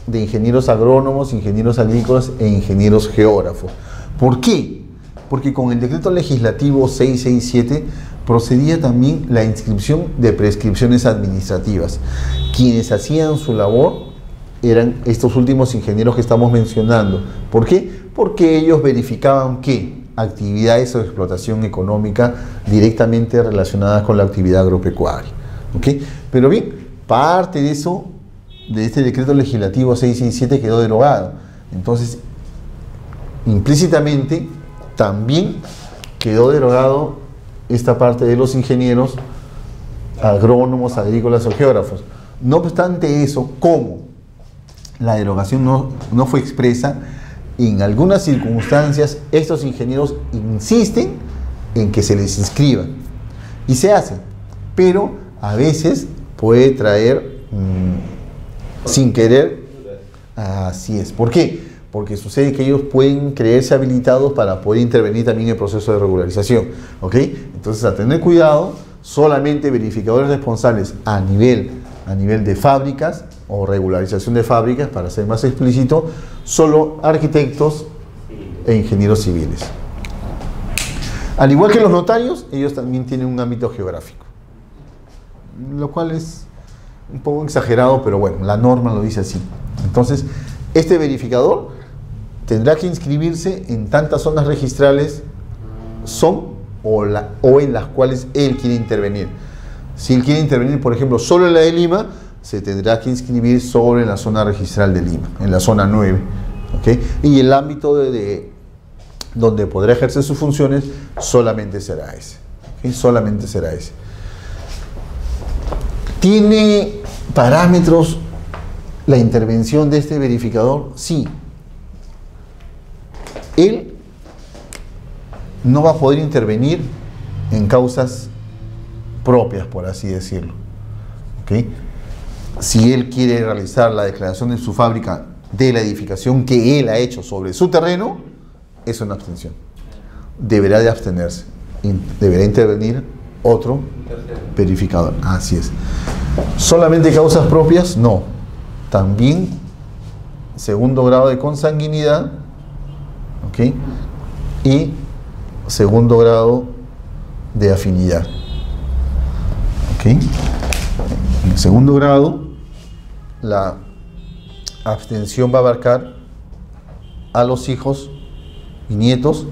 de ingenieros agrónomos, ingenieros agrícolas e ingenieros geógrafos. ¿Por qué? Porque con el decreto legislativo 667 procedía también la inscripción de prescripciones administrativas. Quienes hacían su labor eran estos últimos ingenieros que estamos mencionando. ¿Por qué? Porque ellos verificaban que actividades o explotación económica directamente relacionadas con la actividad agropecuaria, ¿ok? Pero bien, parte de eso, de este decreto legislativo 667 quedó derogado. Entonces, implícitamente, también quedó derogado esta parte de los ingenieros agrónomos, agrícolas o geógrafos. No obstante eso, ¿cómo? La derogación no fue expresa. En algunas circunstancias, estos ingenieros insisten en que se les inscriban y se hace, pero a veces puede traer sin querer. Así es. ¿Por qué? Porque sucede que ellos pueden creerse habilitados para poder intervenir también en el proceso de regularización, ¿ok? Entonces, a tener cuidado, solamente verificadores responsables a nivel de fábricas o regularización de fábricas, para ser más explícito, solo arquitectos e ingenieros civiles. Al igual que los notarios, ellos también tienen un ámbito geográfico, lo cual es un poco exagerado, pero bueno, la norma lo dice así. Entonces, este verificador tendrá que inscribirse en tantas zonas registrales o en las cuales él quiere intervenir. Si él quiere intervenir, por ejemplo, solo en la de Lima, se tendrá que inscribir solo en la zona registral de Lima, en la zona 9, ¿ok? Y el ámbito donde podrá ejercer sus funciones solamente será ese, ¿ok? Solamente será ese. ¿Tiene parámetros la intervención de este verificador? Sí. Él no va a poder intervenir en causas propias, por así decirlo, ¿ok? Si él quiere realizar la declaración de su fábrica de la edificación que él ha hecho sobre su terreno, es una abstención. Deberá de abstenerse. Deberá intervenir otro verificador. Así es. ¿Solamente causas propias? No. También segundo grado de consanguinidad, ¿ok? Y segundo grado de afinidad, ¿ok? En el segundo grado, la abstención va a abarcar a los hijos y nietos,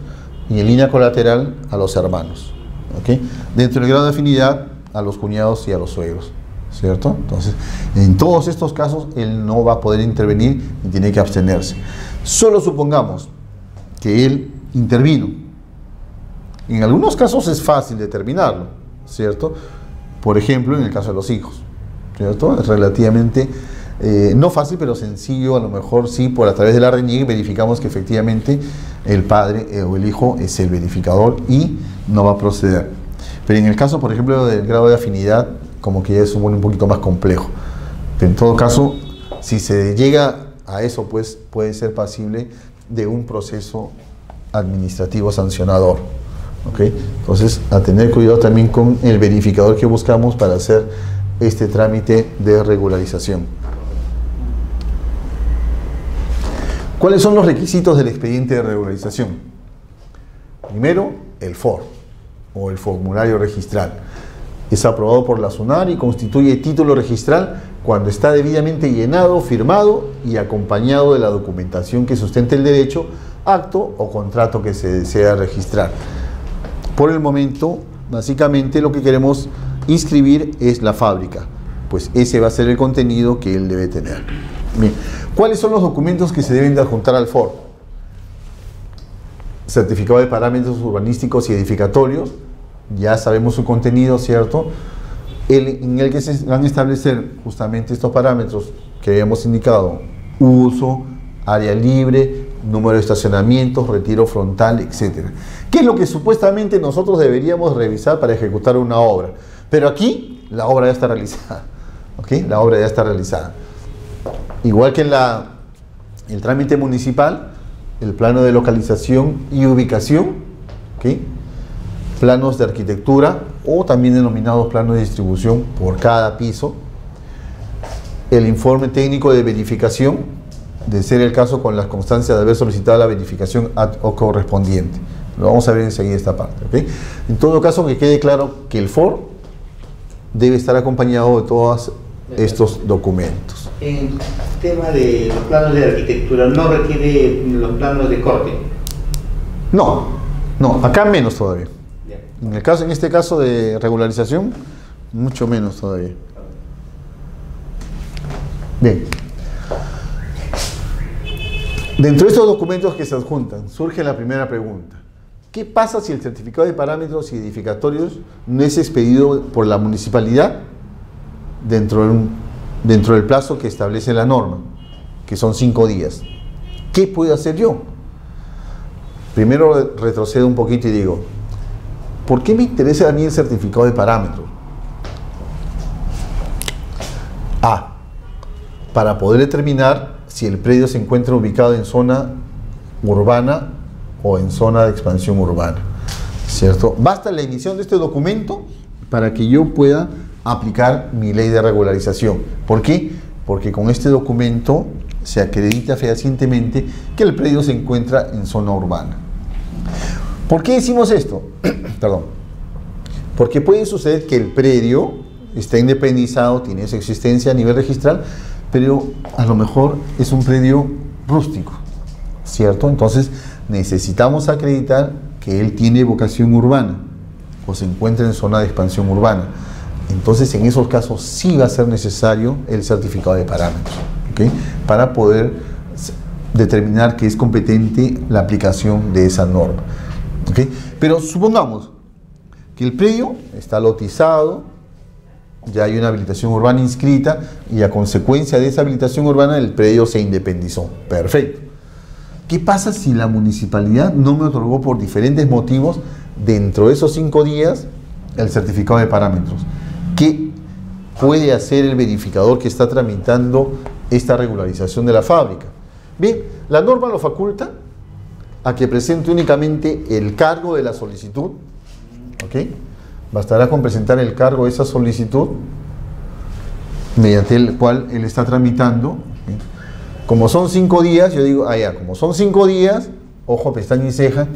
y en línea colateral a los hermanos, ¿ok? Dentro del grado de afinidad, a los cuñados y a los suegros, ¿cierto? Entonces, en todos estos casos, él no va a poder intervenir y tiene que abstenerse. Solo supongamos que él intervino. En algunos casos es fácil determinarlo, ¿cierto? Por ejemplo, en el caso de los hijos, ¿cierto? Es relativamente no fácil, pero sencillo, a lo mejor sí, por a través de la RENIEC verificamos que efectivamente el padre o el hijo es el verificador y no va a proceder. Pero en el caso, por ejemplo, del grado de afinidad, como que ya es un poquito más complejo. Pero en todo caso, si se llega a eso, pues puede ser pasible de un proceso administrativo sancionador. ¿Okay? Entonces, a tener cuidado también con el verificador que buscamos para hacer este trámite de regularización. ¿Cuáles son los requisitos del expediente de regularización? Primero, el FOR, o el formulario registral. Es aprobado por la SUNAR y constituye título registral cuando está debidamente llenado, firmado y acompañado de la documentación que sustente el derecho, acto o contrato que se desea registrar. Por el momento, básicamente lo que queremos inscribir es la fábrica, pues ese va a ser el contenido que él debe tener. Bien, ¿cuáles son los documentos que se deben de adjuntar al FOR? Certificado de parámetros urbanísticos y edificatorios, ya sabemos su contenido, ¿cierto? En el que se van a establecer justamente estos parámetros que habíamos indicado: uso, área libre, número de estacionamientos, retiro frontal, etc. ¿Qué es lo que supuestamente nosotros deberíamos revisar para ejecutar una obra? Pero aquí la obra ya está realizada, ¿ok? La obra ya está realizada. Igual que en el trámite municipal, el plano de localización y ubicación, ¿ok? Planos de arquitectura o también denominados planos de distribución por cada piso, el informe técnico de verificación, de ser el caso con las constancias de haber solicitado la verificación ad hoc correspondiente. Lo vamos a ver enseguida esta parte, ¿ok? En todo caso, que quede claro que el FOR debe estar acompañado de todos estos documentos. En el tema de los planos de arquitectura, ¿no requiere los planos de corte? No, acá menos todavía. En este caso de regularización, mucho menos todavía. Bien. Dentro de estos documentos que se adjuntan, surge la primera pregunta. ¿Qué pasa si el certificado de parámetros y edificatorios no es expedido por la municipalidad dentro del plazo que establece la norma, que son 5 días? ¿Qué puedo hacer yo? Primero retrocedo un poquito y digo, ¿por qué me interesa a mí el certificado de parámetros? A, para poder determinar si el predio se encuentra ubicado en zona urbana o en zona de expansión urbana, ¿cierto? Basta la emisión de este documento para que yo pueda aplicar mi ley de regularización. ¿Por qué? Porque con este documento se acredita fehacientemente que el predio se encuentra en zona urbana. ¿Por qué decimos esto? Perdón. Porque puede suceder que el predio está independizado, tiene su existencia a nivel registral, pero a lo mejor es un predio rústico, ¿cierto? Entonces necesitamos acreditar que él tiene vocación urbana o se encuentra en zona de expansión urbana. Entonces en esos casos sí va a ser necesario el certificado de parámetros, ¿okay? Para poder determinar que es competente la aplicación de esa norma, ¿okay? Pero supongamos que el predio está lotizado, ya hay una habilitación urbana inscrita y a consecuencia de esa habilitación urbana el predio se independizó. Perfecto. ¿Qué pasa si la municipalidad no me otorgó por diferentes motivos dentro de esos 5 días el certificado de parámetros? ¿Qué puede hacer el verificador que está tramitando esta regularización de la fábrica? Bien, la norma lo faculta a que presente únicamente el cargo de la solicitud, ¿ok? Bastará con presentar el cargo de esa solicitud mediante el cual él está tramitando. Como son 5 días, yo digo, como son 5 días, ojo, pestaña y ceja,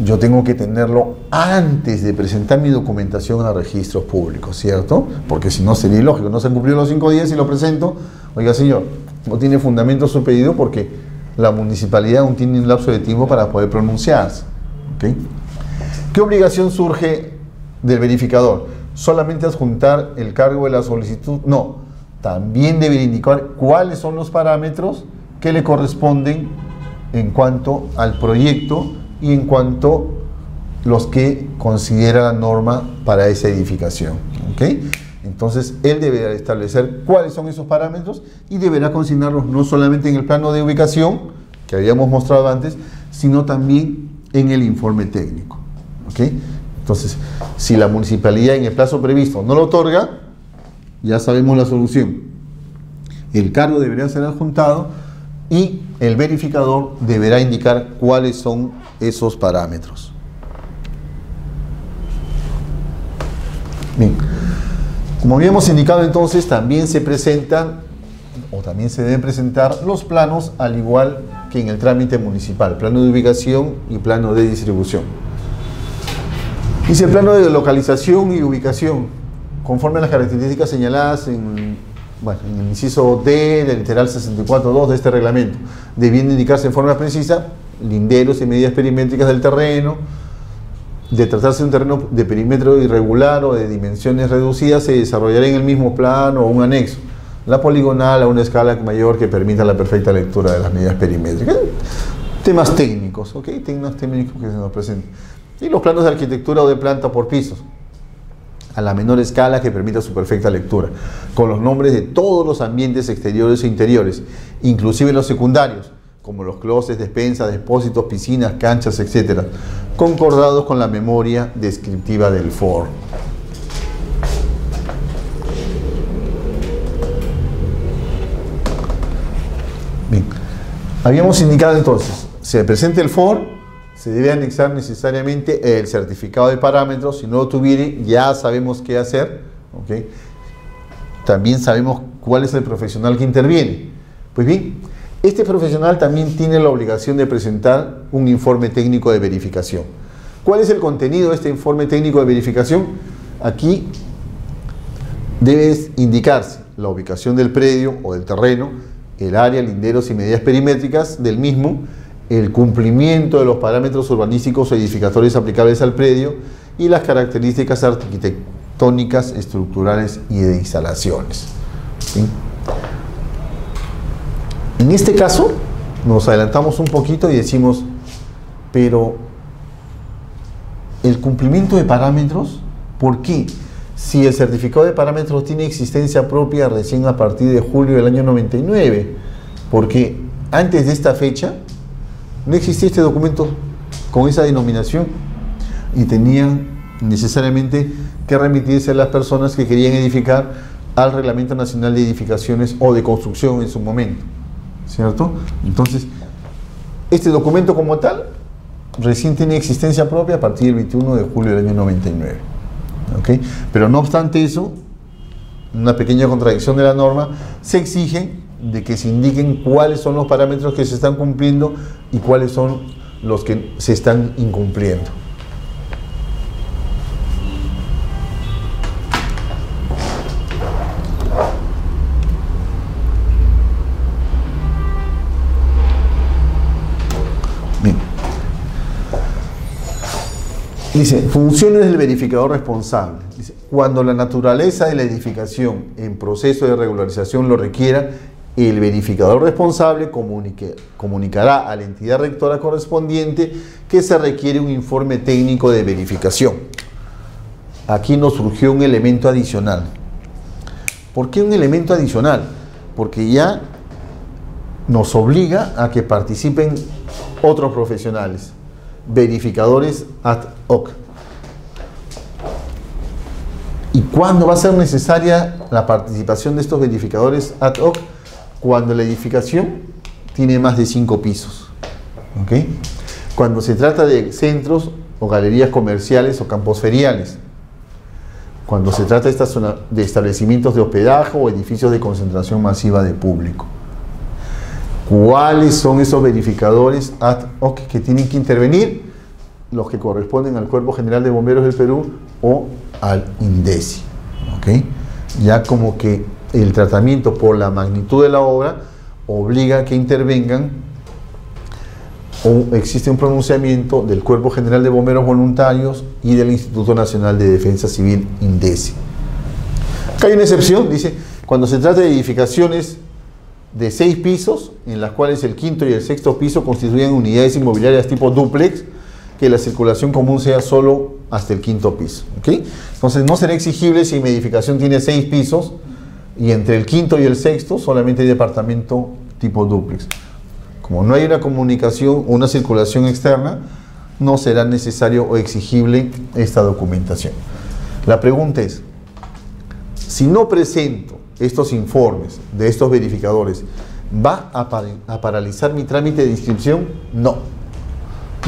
yo tengo que tenerlo antes de presentar mi documentación a registros públicos, ¿cierto? Porque si no sería ilógico, no se han cumplido los 5 días y lo presento, oiga señor, no tiene fundamento su pedido porque la municipalidad aún tiene un lapso de tiempo para poder pronunciarse, ¿okay? ¿Qué obligación surge del verificador? ¿Solamente adjuntar el cargo de la solicitud? No, también debe indicar cuáles son los parámetros que le corresponden en cuanto al proyecto y en cuanto los que considera la norma para esa edificación, ¿okay? Entonces, él deberá establecer cuáles son esos parámetros y deberá consignarlos no solamente en el plano de ubicación, que habíamos mostrado antes, sino también en el informe técnico. ¿Ok? Entonces, si la municipalidad en el plazo previsto no lo otorga, ya sabemos la solución. El cargo deberá ser adjuntado y el verificador deberá indicar cuáles son esos parámetros. Bien. Como habíamos indicado entonces, también se presentan o también se deben presentar los planos al igual que en el trámite municipal, plano de ubicación y plano de distribución. Dice el plano de localización y ubicación, conforme a las características señaladas en el inciso D del literal 64.2 de este reglamento, debiendo indicarse en forma precisa linderos y medidas perimétricas del terreno. De tratarse de un terreno de perímetro irregular o de dimensiones reducidas, se desarrollará en el mismo plano o un anexo la poligonal a una escala mayor que permita la perfecta lectura de las medidas perimétricas. Temas técnicos, ¿ok? Temas técnicos que se nos presentan. Y los planos de arquitectura o de planta por pisos, a la menor escala que permita su perfecta lectura, con los nombres de todos los ambientes exteriores e interiores, inclusive los secundarios, como los closets, despensas, depósitos, piscinas, canchas, etc., concordados con la memoria descriptiva del FOR. Bien, habíamos indicado entonces, se presenta el FOR, se debe anexar necesariamente el certificado de parámetros. Si no lo tuviere, ya sabemos qué hacer, ¿okay? También sabemos cuál es el profesional que interviene. Pues bien, este profesional también tiene la obligación de presentar un informe técnico de verificación. ¿Cuál es el contenido de este informe técnico de verificación? Aquí debe indicarse la ubicación del predio o del terreno, el área, linderos y medidas perimétricas del mismo, el cumplimiento de los parámetros urbanísticos o edificatorios aplicables al predio y las características arquitectónicas, estructurales y de instalaciones. ¿Sí? En este caso, nos adelantamos un poquito y decimos, pero el cumplimiento de parámetros, ¿por qué? Si el certificado de parámetros tiene existencia propia recién a partir de julio del año 99, porque antes de esta fecha no existía este documento con esa denominación y tenían necesariamente que remitirse a las personas que querían edificar al Reglamento Nacional de Edificaciones o de Construcción en su momento, ¿cierto? Entonces, este documento como tal recién tiene existencia propia a partir del 21 de julio del año 99. ¿Okay? Pero no obstante eso, una pequeña contradicción de la norma, se exige de que se indiquen cuáles son los parámetros que se están cumpliendo y cuáles son los que se están incumpliendo. Bien. Dice, funciones del verificador responsable. Dice, cuando la naturaleza de la edificación en proceso de regularización lo requiera, el verificador responsable comunicará a la entidad rectora correspondiente que se requiere un informe técnico de verificación. Aquí nos surgió un elemento adicional. ¿Por qué un elemento adicional? Porque ya nos obliga a que participen otros profesionales, verificadores ad hoc. ¿Y cuándo va a ser necesaria la participación de estos verificadores ad hoc? Cuando la edificación tiene más de 5 pisos. ¿Okay? Cuando se trata de centros o galerías comerciales o campos feriales. Cuando se trata de establecimientos de hospedaje o edificios de concentración masiva de público. ¿Cuáles son esos verificadores ad hoc que tienen que intervenir? Los que corresponden al Cuerpo General de Bomberos del Perú o al INDECI. ¿Okay? Ya como que el tratamiento por la magnitud de la obra obliga a que intervengan o existe un pronunciamiento del Cuerpo General de Bomberos Voluntarios y del Instituto Nacional de Defensa Civil, INDECI. Acá hay una excepción, dice, cuando se trata de edificaciones de 6 pisos, en las cuales el quinto y el sexto piso constituyen unidades inmobiliarias tipo dúplex, que la circulación común sea solo hasta el 5.º piso. ¿Okay? Entonces no será exigible si mi edificación tiene 6 pisos y entre el 5.º y el 6.º solamente hay departamento tipo dúplex. Como no hay una comunicación, una circulación externa, no será necesario o exigible esta documentación. La pregunta es, si no presento estos informes de estos verificadores, ¿va a paralizar mi trámite de inscripción? No,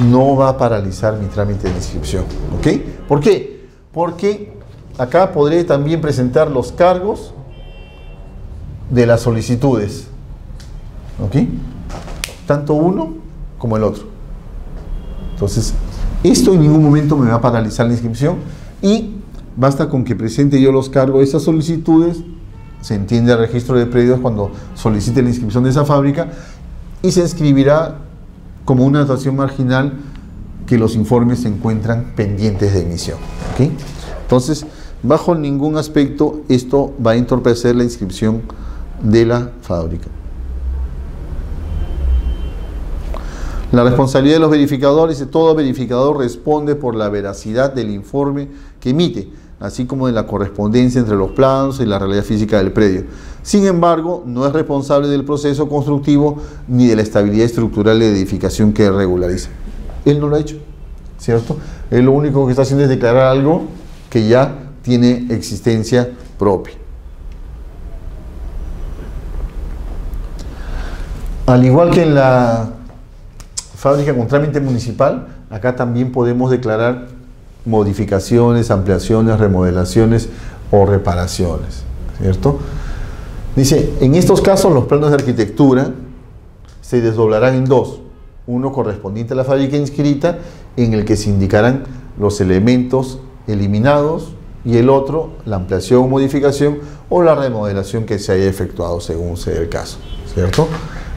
no va a paralizar mi trámite de inscripción. ¿Ok? ¿Por qué? Porque acá podré también presentar los cargos de las solicitudes. ¿Ok? Tanto uno como el otro. Entonces, esto en ningún momento me va a paralizar la inscripción y basta con que presente yo los cargos de esas solicitudes, se entiende el registro de predios cuando solicite la inscripción de esa fábrica y se inscribirá como una anotación marginal que los informes se encuentran pendientes de emisión. ¿Okay? Entonces, bajo ningún aspecto esto va a entorpecer la inscripción de la fábrica. La responsabilidad de los verificadores, todo verificador responde por la veracidad del informe que emite, así como de la correspondencia entre los planos y la realidad física del predio. Sin embargo, no es responsable del proceso constructivo ni de la estabilidad estructural de edificación que regulariza. Él no lo ha hecho, ¿cierto? Él lo único que está haciendo es declarar algo que ya tiene existencia propia. Al igual que en la fábrica con trámite municipal, acá también podemos declarar modificaciones, ampliaciones, remodelaciones o reparaciones, ¿cierto? Dice, en estos casos los planos de arquitectura se desdoblarán en dos, uno correspondiente a la fábrica inscrita, en el que se indicarán los elementos eliminados, y el otro, la ampliación o modificación o la remodelación que se haya efectuado según sea el caso, ¿cierto?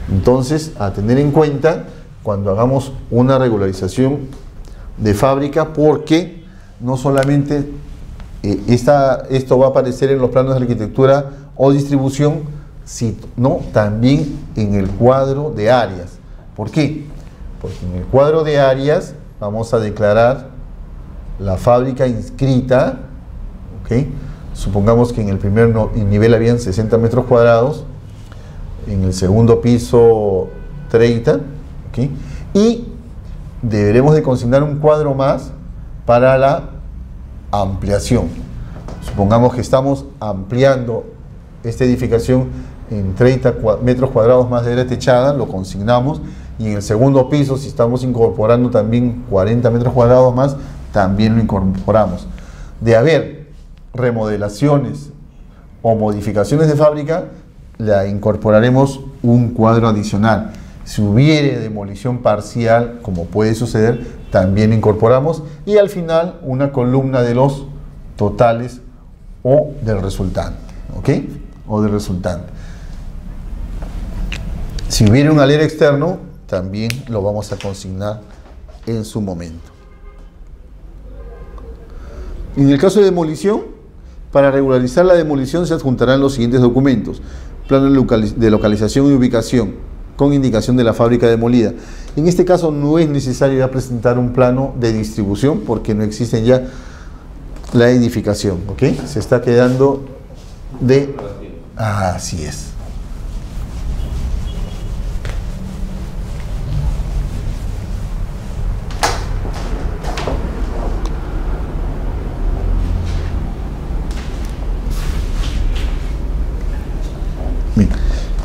Entonces, a tener en cuenta cuando hagamos una regularización de fábrica, porque no solamente esto va a aparecer en los planos de arquitectura o distribución, sino también en el cuadro de áreas. ¿Por qué? Porque en el cuadro de áreas vamos a declarar la fábrica inscrita, ¿ok? Supongamos que en el primer nivel habían 60 metros cuadrados, en el segundo piso 30, ¿ok? Y deberemos de consignar un cuadro más para la ampliación. Supongamos que estamos ampliando esta edificación en 30 metros cuadrados más de área techada, lo consignamos, y en el segundo piso, si estamos incorporando también 40 metros cuadrados más, también lo incorporamos. De haber remodelaciones o modificaciones de fábrica, la incorporaremos un cuadro adicional. Si hubiere demolición parcial, como puede suceder, también incorporamos, y al final una columna de los totales o del resultante, ¿ok? O del resultante. Si hubiera un alero externo, también lo vamos a consignar en su momento. En el caso de demolición, para regularizar la demolición se adjuntarán los siguientes documentos: plano de localización y ubicación, con indicación de la fábrica demolida. En este caso no es necesario ya presentar un plano de distribución porque no existe ya la edificación, ¿ok? Se está quedando de... Así es.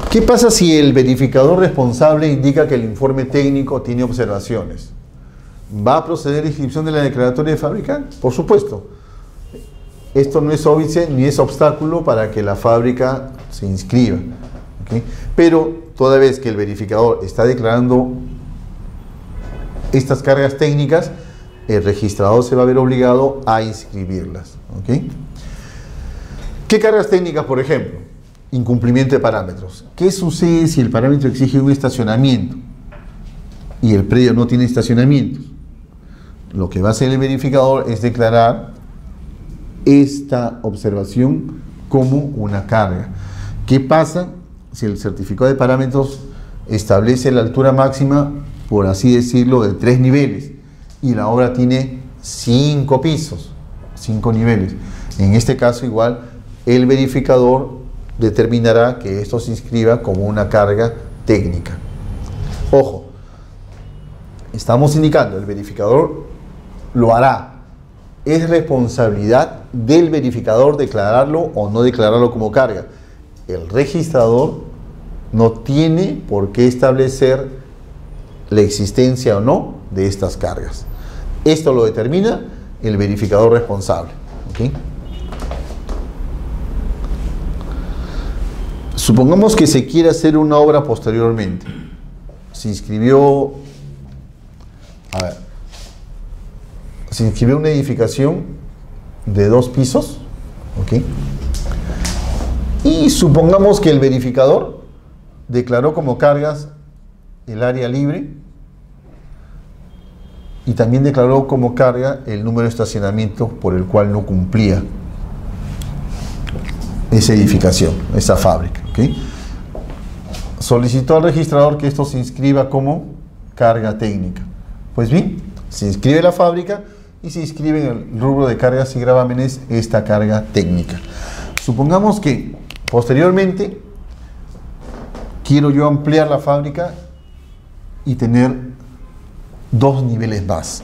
¿Qué pasa si el verificador responsable indica que el informe técnico tiene observaciones? ¿Va a proceder la inscripción de la declaratoria de fábrica? Por supuesto. Esto no es óbice ni es obstáculo para que la fábrica se inscriba, ¿okay? Pero toda vez que el verificador está declarando estas cargas técnicas, el registrador se va a ver obligado a inscribirlas, ¿okay? ¿Qué cargas técnicas, por ejemplo? Incumplimiento de parámetros. ¿Qué sucede si el parámetro exige un estacionamiento y el predio no tiene estacionamientos? Lo que va a hacer el verificador es declarar esta observación como una carga. ¿Qué pasa si el certificado de parámetros establece la altura máxima, por así decirlo, de 3 niveles y la obra tiene 5 pisos, 5 niveles. En este caso igual el verificador determinará que esto se inscriba como una carga técnica. Ojo, estamos indicando, el verificador lo hará. Es responsabilidad del verificador declararlo o no declararlo como carga. El registrador no tiene por qué establecer la existencia o no de estas cargas. Esto lo determina el verificador responsable. ¿Okay? Supongamos que se quiere hacer una obra posteriormente. Se inscribió, una edificación de 2 pisos, ¿ok? Y supongamos que el verificador declaró como cargas el área libre y también declaró como carga el número de estacionamiento por el cual no cumplía esa edificación, esa fábrica, ¿ok? Solicitó al registrador que esto se inscriba como carga técnica. Pues bien, se inscribe la fábrica y se inscribe en el rubro de cargas y gravámenes esta carga técnica. Supongamos que posteriormente quiero yo ampliar la fábrica y tener 2 niveles más.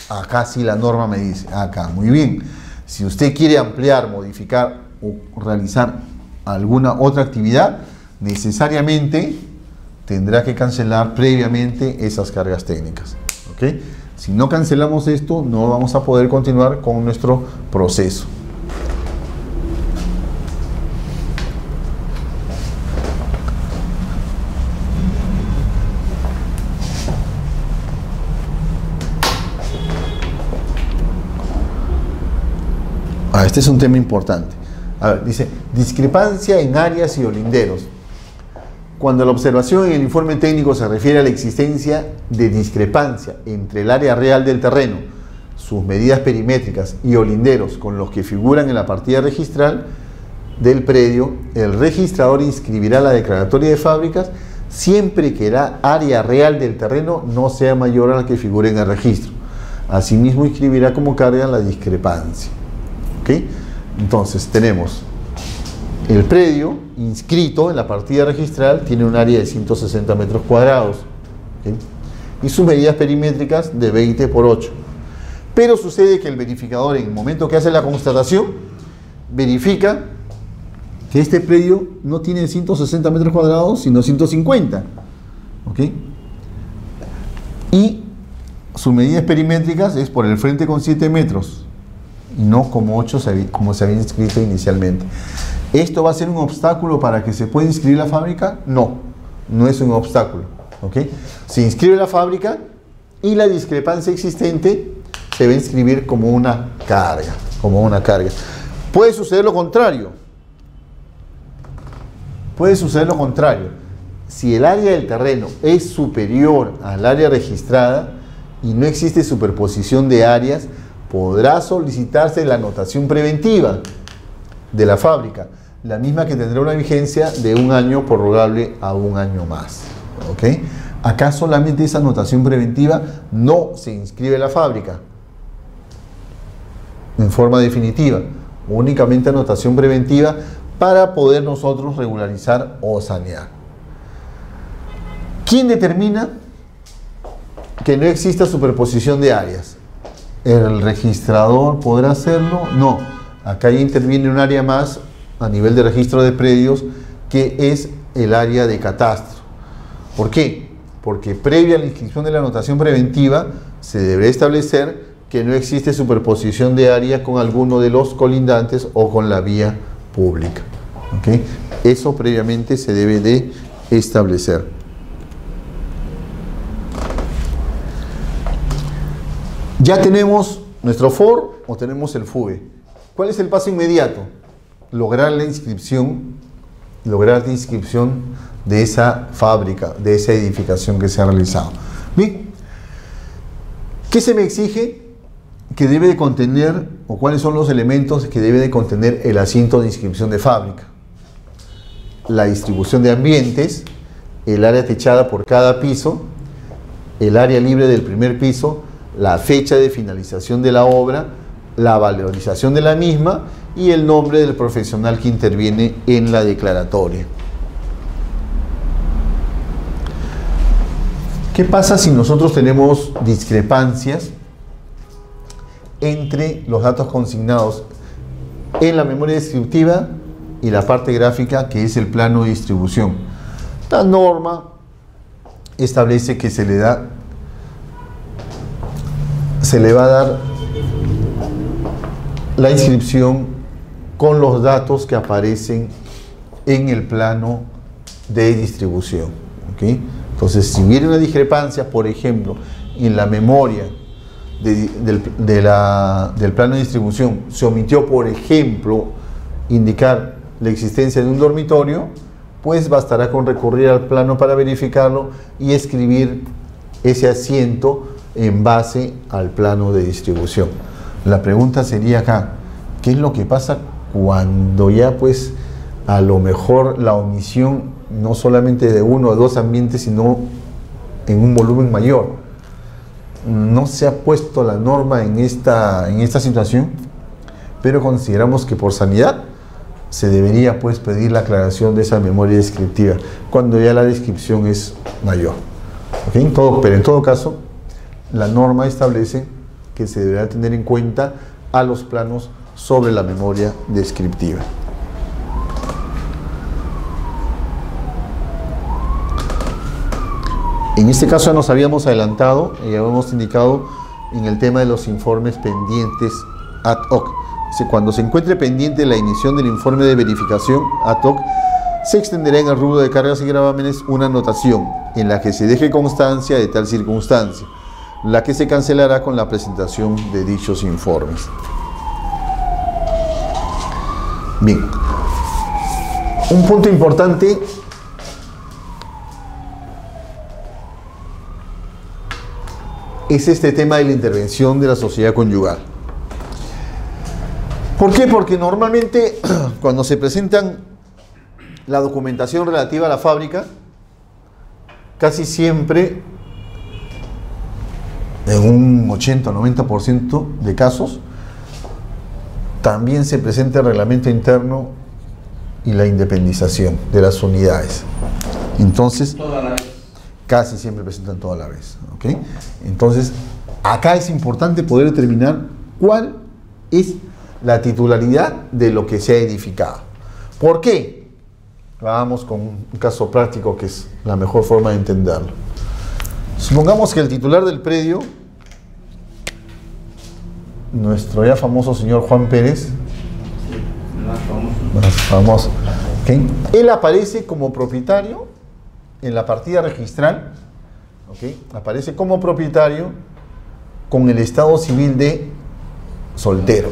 Acá sí la norma me dice, acá, muy bien. Si usted quiere ampliar, modificar o realizar alguna otra actividad, necesariamente tendrá que cancelar previamente esas cargas técnicas. ¿Ok? Si no cancelamos esto, no vamos a poder continuar con nuestro proceso. Este es un tema importante. A ver, dice, discrepancia en áreas y olinderos. Cuando la observación en el informe técnico se refiere a la existencia de discrepancia entre el área real del terreno, sus medidas perimétricas y olinderos con los que figuran en la partida registral del predio, el registrador inscribirá la declaratoria de fábricas siempre que la área real del terreno no sea mayor a la que figure en el registro. Asimismo, inscribirá como carga la discrepancia. ¿Ok? Entonces, tenemos el predio inscrito en la partida registral, tiene un área de 160 metros cuadrados, ¿okay? Y sus medidas perimétricas de 20 por 8. Pero sucede que el verificador, en el momento que hace la constatación, verifica que este predio no tiene 160 metros cuadrados, sino 150. ¿Ok? Y sus medidas perimétricas es por el frente con 7 metros. Y no como 8 como se había inscrito inicialmente. ¿Esto va a ser un obstáculo para que se pueda inscribir la fábrica? No, no es un obstáculo. ¿Okay? Se inscribe la fábrica y la discrepancia existente se va a inscribir como una carga. Puede suceder lo contrario. Si el área del terreno es superior al área registrada y no existe superposición de áreas, podrá solicitarse la anotación preventiva de la fábrica, la misma que tendrá una vigencia de 1 año prorrogable a 1 año más. ¿Ok? Acá solamente esa anotación preventiva no se inscribe la fábrica en forma definitiva, únicamente anotación preventiva para poder nosotros regularizar o sanear. ¿Quién determina que no exista superposición de áreas? ¿El registrador podrá hacerlo? No. Acá ya interviene un área más a nivel de registro de predios, que es el área de catastro. ¿Por qué? Porque previa a la inscripción de la anotación preventiva se deberá establecer que no existe superposición de área con alguno de los colindantes o con la vía pública. ¿Ok? Eso previamente se debe de establecer. Ya tenemos nuestro FOR o tenemos el FUVE. ¿Cuál es el paso inmediato? Lograr la inscripción de esa fábrica, de esa edificación que se ha realizado. Bien, ¿qué se me exige que debe de contener, o cuáles son los elementos que debe de contener el asiento de inscripción de fábrica? La distribución de ambientes, el área techada por cada piso, el área libre del primer piso, la fecha de finalización de la obra, la valorización de la misma y el nombre del profesional que interviene en la declaratoria. ¿Qué pasa si nosotros tenemos discrepancias entre los datos consignados en la memoria descriptiva y la parte gráfica, que es el plano de distribución? La norma establece que se le va a dar la inscripción con los datos que aparecen en el plano de distribución, ¿ok? Entonces, si hubiera una discrepancia, por ejemplo, en la memoria del plano de distribución, se omitió, por ejemplo, indicar la existencia de un dormitorio, pues bastará con recurrir al plano para verificarlo y escribir ese asiento en base al plano de distribución. La pregunta sería acá, ¿qué es lo que pasa cuando ya pues a lo mejor la omisión no solamente de uno o dos ambientes, sino en un volumen mayor? No se ha puesto la norma en esta situación, pero consideramos que por sanidad se debería pues pedir la aclaración de esa memoria descriptiva cuando ya la descripción es mayor. ¿Okay? Pero en todo caso, la norma establece que se deberá tener en cuenta a los planos sobre la memoria descriptiva. En este caso ya nos habíamos adelantado y habíamos indicado en el tema de los informes pendientes ad hoc. Cuando se encuentre pendiente la emisión del informe de verificación ad hoc, se extenderá en el rubro de cargas y gravámenes una anotación en la que se deje constancia de tal circunstancia, la que se cancelará con la presentación de dichos informes. Bien, un punto importante es este tema de la intervención de la sociedad conyugal. ¿Por qué? Porque normalmente cuando se presentan la documentación relativa a la fábrica, casi siempre, en un 80 o 90% de casos, también se presenta el reglamento interno y la independización de las unidades. Entonces, casi siempre presentan todo a la vez, ¿ok? Entonces, acá es importante poder determinar cuál es la titularidad de lo que se ha edificado. ¿Por qué? Vamos con un caso práctico que es la mejor forma de entenderlo. Supongamos que el titular del predio, nuestro ya famoso señor Juan Pérez, más famoso, ¿okay? Él aparece como propietario en la partida registral, ¿okay? Aparece como propietario con el estado civil de soltero,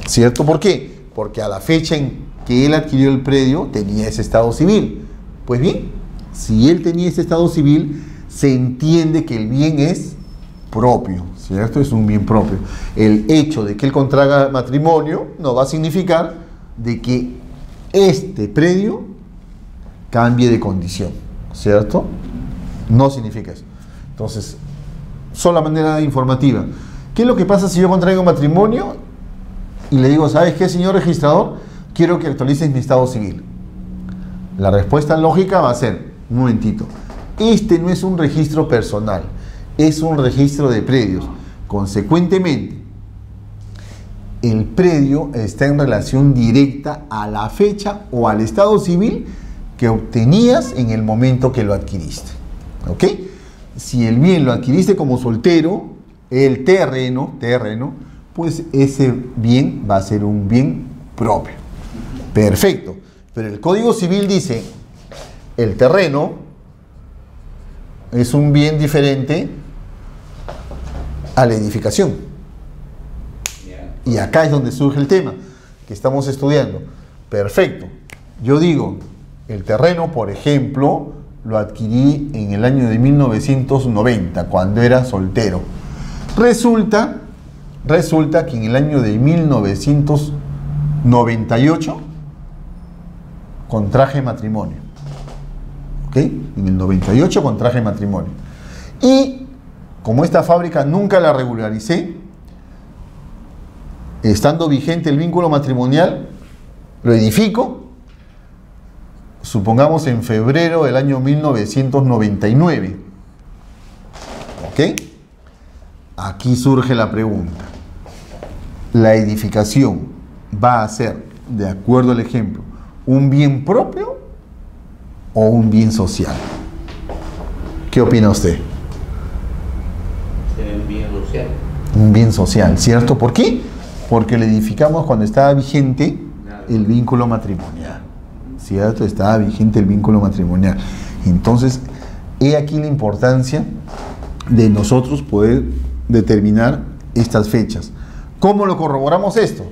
¿cierto? ¿Por qué? Porque a la fecha en que él adquirió el predio tenía ese estado civil. Pues bien, si él tenía ese estado civil, se entiende que el bien es propio, ¿cierto? Es un bien propio. El hecho de que él contraiga matrimonio no va a significar de que este predio cambie de condición, ¿cierto? No significa eso. Entonces, sola manera informativa. ¿Qué es lo que pasa si yo contraigo matrimonio y le digo, ¿sabes qué, señor registrador? Quiero que actualices mi estado civil. La respuesta lógica va a ser, un momentito, este no es un registro personal, es un registro de predios. Consecuentemente, el predio está en relación directa a la fecha o al estado civil que obtenías en el momento que lo adquiriste. ¿Ok? Si el bien lo adquiriste como soltero, el terreno, pues ese bien va a ser un bien propio. Perfecto. Pero el Código Civil dice, el terreno es un bien diferente a la edificación. Y acá es donde surge el tema que estamos estudiando. Perfecto. Yo digo, el terreno, por ejemplo, lo adquirí en el año de 1990, cuando era soltero. Resulta que en el año de 1998 contraje matrimonio. ¿Ok? En el 98 contraje matrimonio. Y como esta fábrica nunca la regularicé, estando vigente el vínculo matrimonial, lo edifico, supongamos en febrero del año 1999. ¿Ok? Aquí surge la pregunta. ¿La edificación va a ser, de acuerdo al ejemplo, un bien propio o un bien social? ¿Qué opina usted? Un bien social. Un bien social, ¿cierto? ¿Por qué? Porque le edificamos cuando estaba vigente el vínculo matrimonial, ¿cierto? Estaba vigente el vínculo matrimonial. Entonces, he aquí la importancia de nosotros poder determinar estas fechas. ¿Cómo lo corroboramos esto?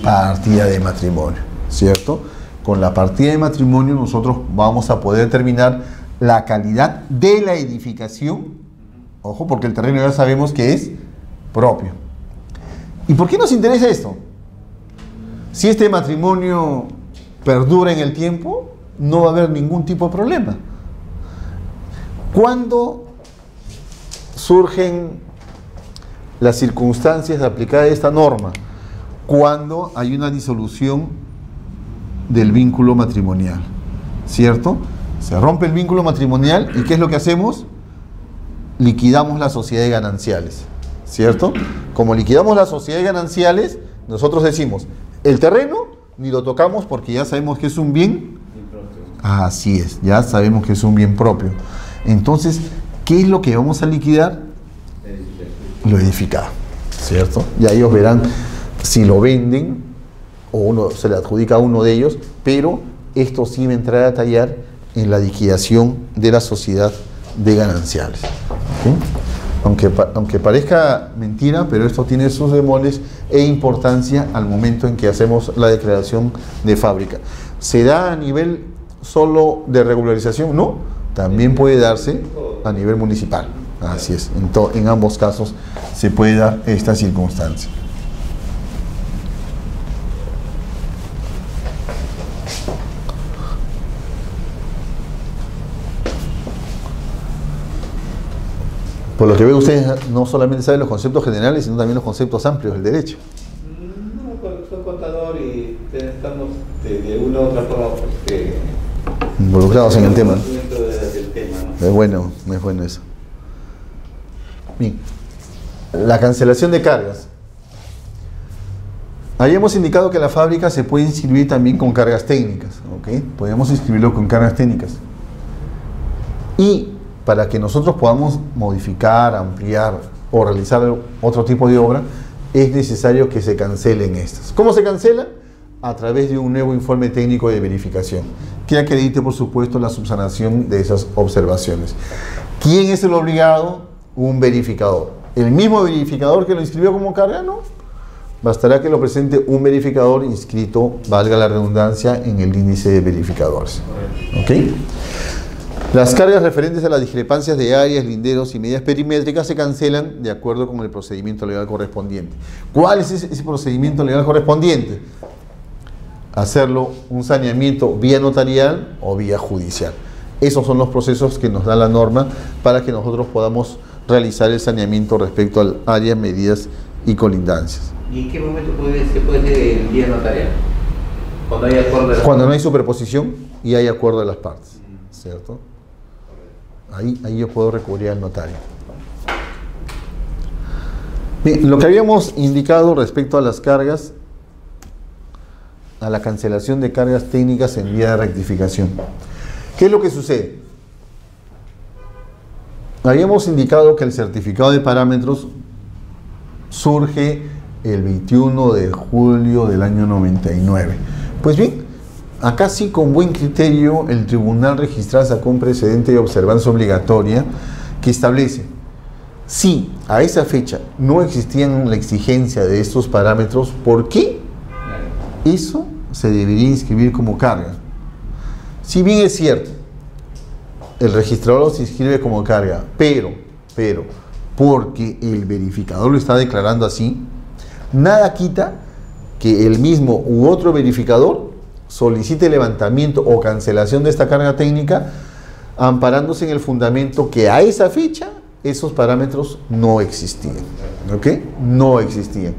Partida de matrimonio, ¿cierto? Con la partida de matrimonio nosotros vamos a poder determinar la calidad de la edificación. Ojo, porque el terreno ya sabemos que es propio. ¿Y por qué nos interesa esto? Si este matrimonio perdura en el tiempo, no va a haber ningún tipo de problema. ¿Cuándo surgen las circunstancias de aplicar esta norma? Cuando hay una disolución del vínculo matrimonial, ¿cierto? Se rompe el vínculo matrimonial y ¿qué es lo que hacemos? Liquidamos las sociedades gananciales, ¿cierto? Como liquidamos las sociedades gananciales, nosotros decimos, el terreno ni lo tocamos porque ya sabemos que es un bien. Así es, ya sabemos que es un bien propio. Entonces, ¿qué es lo que vamos a liquidar? Lo edificado, ¿cierto? Ya ellos verán si lo venden o uno se le adjudica a uno de ellos, pero esto sí va a entrar a tallar en la liquidación de la sociedad de gananciales. ¿Okay? Aunque parezca mentira, pero esto tiene sus bemoles e importancia al momento en que hacemos la declaración de fábrica. ¿Se da a nivel solo de regularización? No, también puede darse a nivel municipal. Así es, en ambos casos se puede dar esta circunstancia. Por lo que veo, ustedes no solamente saben los conceptos generales, sino también los conceptos amplios del derecho. No, soy contador y estamos de una u otra forma involucrados en el tema. Del tema, ¿no? Es bueno eso. Bien. La cancelación de cargas. Habíamos indicado que la fábrica se puede inscribir también con cargas técnicas. ¿Ok? Podemos inscribirlo con cargas técnicas. Y para que nosotros podamos modificar, ampliar o realizar otro tipo de obra, es necesario que se cancelen estas. ¿Cómo se cancela? A través de un nuevo informe técnico de verificación, que acredite, por supuesto, la subsanación de esas observaciones. ¿Quién es el obligado? Un verificador. ¿El mismo verificador que lo inscribió como carga? No. Bastará que lo presente un verificador inscrito, valga la redundancia, en el índice de verificadores. ¿Ok? Las cargas referentes a las discrepancias de áreas, linderos y medidas perimétricas se cancelan de acuerdo con el procedimiento legal correspondiente. ¿Cuál es ese procedimiento legal correspondiente? Hacerlo un saneamiento vía notarial o vía judicial. Esos son los procesos que nos da la norma para que nosotros podamos realizar el saneamiento respecto al área, medidas y colindancias. ¿Y en qué momento se puede hacer el vía notarial? Cuando hay acuerdo de las Cuando no hay superposición y hay acuerdo de las partes, ¿cierto? Ahí yo puedo recurrir al notario. Bien, lo que habíamos indicado respecto a las cargas, a la cancelación de cargas técnicas en vía de rectificación. ¿Qué es lo que sucede? Habíamos indicado que el certificado de parámetros surge el 21 de julio del año 99. Pues bien, acá sí, con buen criterio, el tribunal registral sacó un precedente de observancia obligatoria que establece: si a esa fecha no existían la exigencia de estos parámetros, ¿por qué eso se debería inscribir como carga? Si bien es cierto, el registrador se inscribe como carga, pero, porque el verificador lo está declarando así, nada quita que el mismo u otro verificador solicite levantamiento o cancelación de esta carga técnica amparándose en el fundamento que a esa fecha esos parámetros no existían, ¿ok? No existían,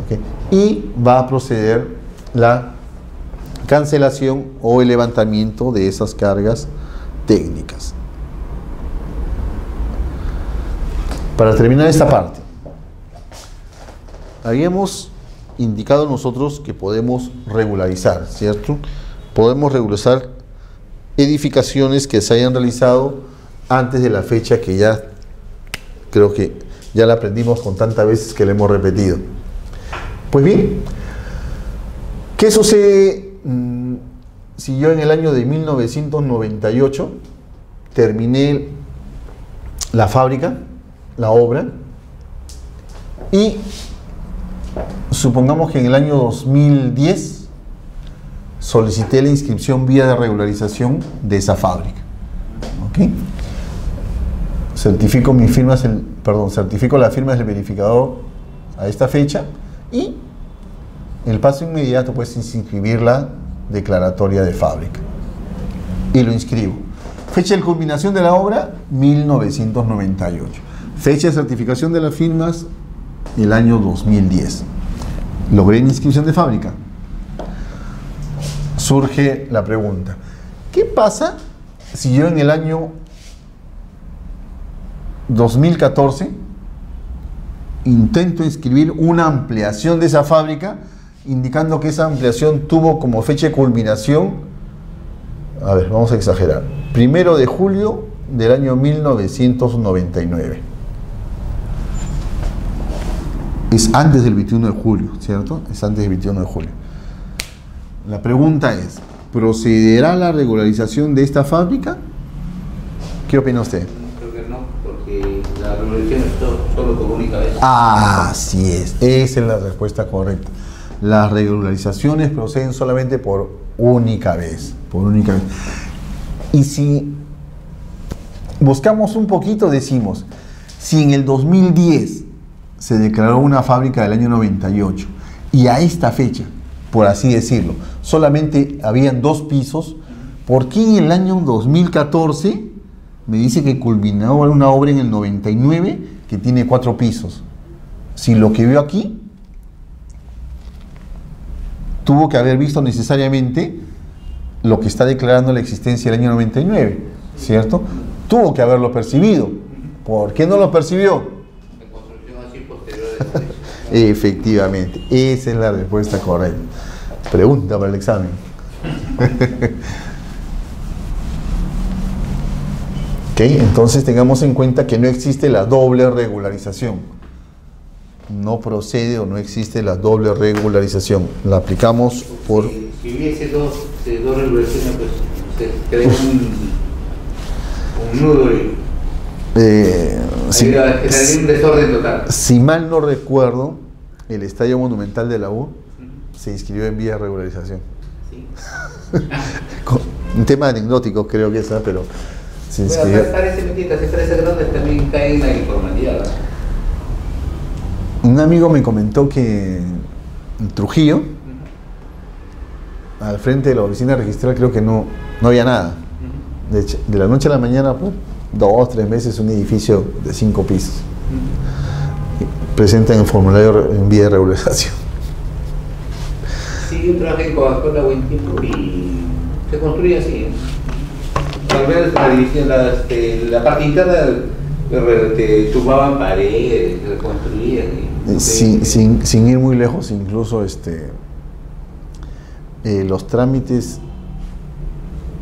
¿ok? Y va a proceder la cancelación o el levantamiento de esas cargas técnicas. Para terminar esta parte, habíamos indicado nosotros que podemos regularizar, ¿cierto? Podemos regularizar edificaciones que se hayan realizado antes de la fecha que ya creo que ya la aprendimos con tantas veces que la hemos repetido. Pues bien, ¿qué sucede si yo en el año de 1998 terminé la fábrica, la obra, y supongamos que en el año 2010 solicité la inscripción vía de regularización de esa fábrica? ¿Ok? Certifico certifico la firma del verificador a esta fecha y el paso inmediato pues es inscribir la declaratoria de fábrica y lo inscribo. Fecha de culminación de la obra 1998. Fecha de certificación de las firmas el año 2010. ¿Logré la inscripción de fábrica? Surge la pregunta, ¿qué pasa si yo en el año 2014 intento inscribir una ampliación de esa fábrica, indicando que esa ampliación tuvo como fecha de culminación, a ver, vamos a exagerar, 1 de julio del año 1999? Es antes del 21 de julio, ¿cierto? Es antes del 21 de julio. La pregunta es, ¿procederá la regularización de esta fábrica? ¿Qué opina usted? Creo que no, porque la regularización es solo por única vez. Así es, esa es la respuesta correcta. Las regularizaciones proceden solamente por única vez, Y si buscamos un poquito, decimos, si en el 2010 se declaró una fábrica del año 98 y a esta fecha, por así decirlo, solamente habían 2 pisos, ¿por qué en el año 2014 me dice que culminó una obra en el 99 que tiene 4 pisos? Si lo que veo aquí tuvo que haber visto necesariamente lo que está declarando la existencia del año 99, ¿cierto? Tuvo que haberlo percibido. ¿Por qué no lo percibió? En construcción así posterior. Efectivamente, esa es la respuesta correcta. Pregunta para el examen. Ok, entonces tengamos en cuenta que no existe la doble regularización. No procede o no existe la doble regularización. La aplicamos por... Si hubiese dos regularizaciones, pues queda un nudo y... un desorden total. Si mal no recuerdo, el Estadio Monumental de la U se inscribió en vía de regularización. Sí. Un tema anecdótico creo que es, pero se inscribió. Bueno, parece mentira, si parece grandes también cae en la informalidad, ¿verdad? Un amigo me comentó que en Trujillo, al frente de la oficina registral, creo que no había nada. De la noche a la mañana, 2, 3 meses, un edificio de 5 pisos. Presentan el formulario en vía de regularización. Sí, yo trabajé en Coca-Cola buen tiempo y se construye así. Al menos la división, la parte interna, te tumbaban paredes, se reconstruían. Sin ir muy lejos, incluso los trámites,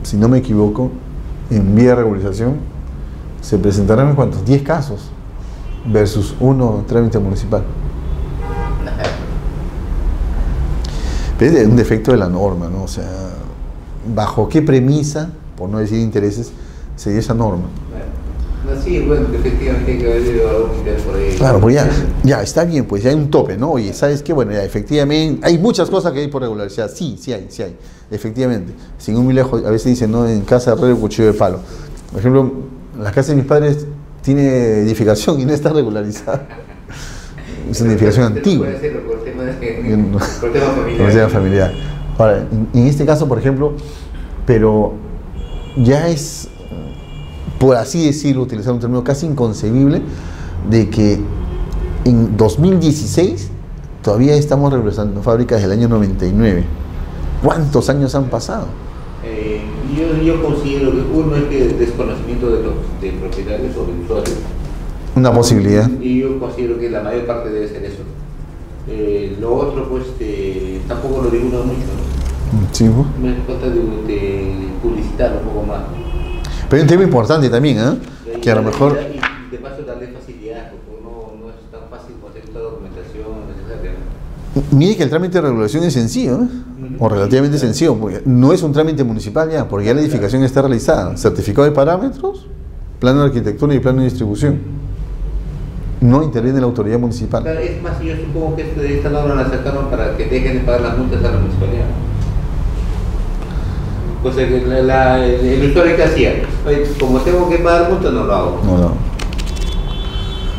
si no me equivoco, en vía de regularización se presentarán en cuántos, 10 casos versus 1 trámite municipal. Pero es un defecto de la norma, ¿no? O sea, ¿bajo qué premisa, por no decir intereses, se dio esa norma? No, sí, bueno, efectivamente hay que haber algún interés por ahí. Claro, pues ya está bien, pues ya hay un tope, ¿no? Oye, ¿sabes qué? Bueno, ya efectivamente, hay muchas cosas que hay por regularizar. Sí hay, efectivamente. Sin ir muy lejos, a veces dicen, ¿no? En casa de herrero, cuchillo de palo. Por ejemplo, la casa de mis padres tiene edificación y no está regularizada. Es una edificación antigua. Puede ser por tema familiar. Ahora, en este caso, por ejemplo, pero ya es por así decirlo, utilizar un término casi inconcebible, de que en 2016 todavía estamos regresando fábricas del año 99. ¿Cuántos años han pasado? Yo considero que uno es que el desconocimiento de los propietarios o de usuarios. Una posibilidad. Y yo considero que la mayor parte debe ser eso. Lo otro, pues, tampoco lo digo mucho, ¿no? Sí, pues. Me falta de publicitar un poco más. Pero hay un tema importante también, ¿eh? Que a lo mejor... Y de paso darle facilidad, porque no es tan fácil conseguir esta documentación necesaria, ¿no? Mire que el trámite de regulación es sencillo, ¿eh? O relativamente sencillo, porque no es un trámite municipal ya, porque ya la edificación está realizada. Certificado de parámetros, plano de arquitectura y plano de distribución. No interviene la autoridad municipal. Claro, es más, yo supongo que esta norma la sacaron para que dejen de pagar las multas a la municipalidad. Pues el usuario que hacía, oye, como tengo que pagar multas, no lo hago. No.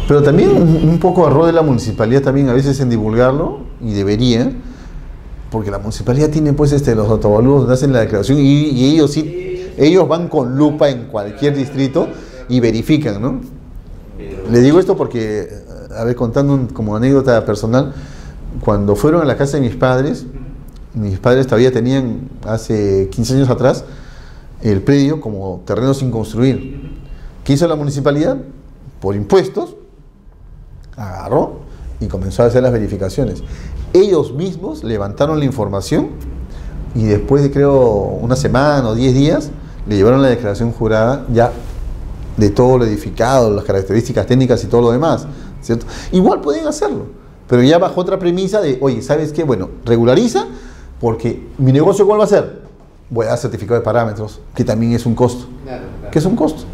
Pero también un poco error de la municipalidad también a veces en divulgarlo, y debería, porque la municipalidad tiene pues los autovalúos donde hacen la declaración y ellos sí, ellos van con lupa en cualquier distrito y verifican, ¿no? Le digo esto porque, a ver, contando como anécdota personal, cuando fueron a la casa de mis padres todavía tenían, hace 15 años atrás, el predio como terreno sin construir. ¿Qué hizo la municipalidad? Por impuestos, agarró y comenzó a hacer las verificaciones. Ellos mismos levantaron la información y después de, creo, una semana o 10 días, le llevaron la declaración jurada ya de todo lo edificado, las características técnicas y todo lo demás, ¿cierto? Igual pueden hacerlo, pero ya bajo otra premisa de, oye, ¿sabes qué? Bueno, regulariza, porque mi negocio, ¿cuál va a ser? Voy a dar certificado de parámetros, que también es un costo. Claro. ¿Qué es un costo?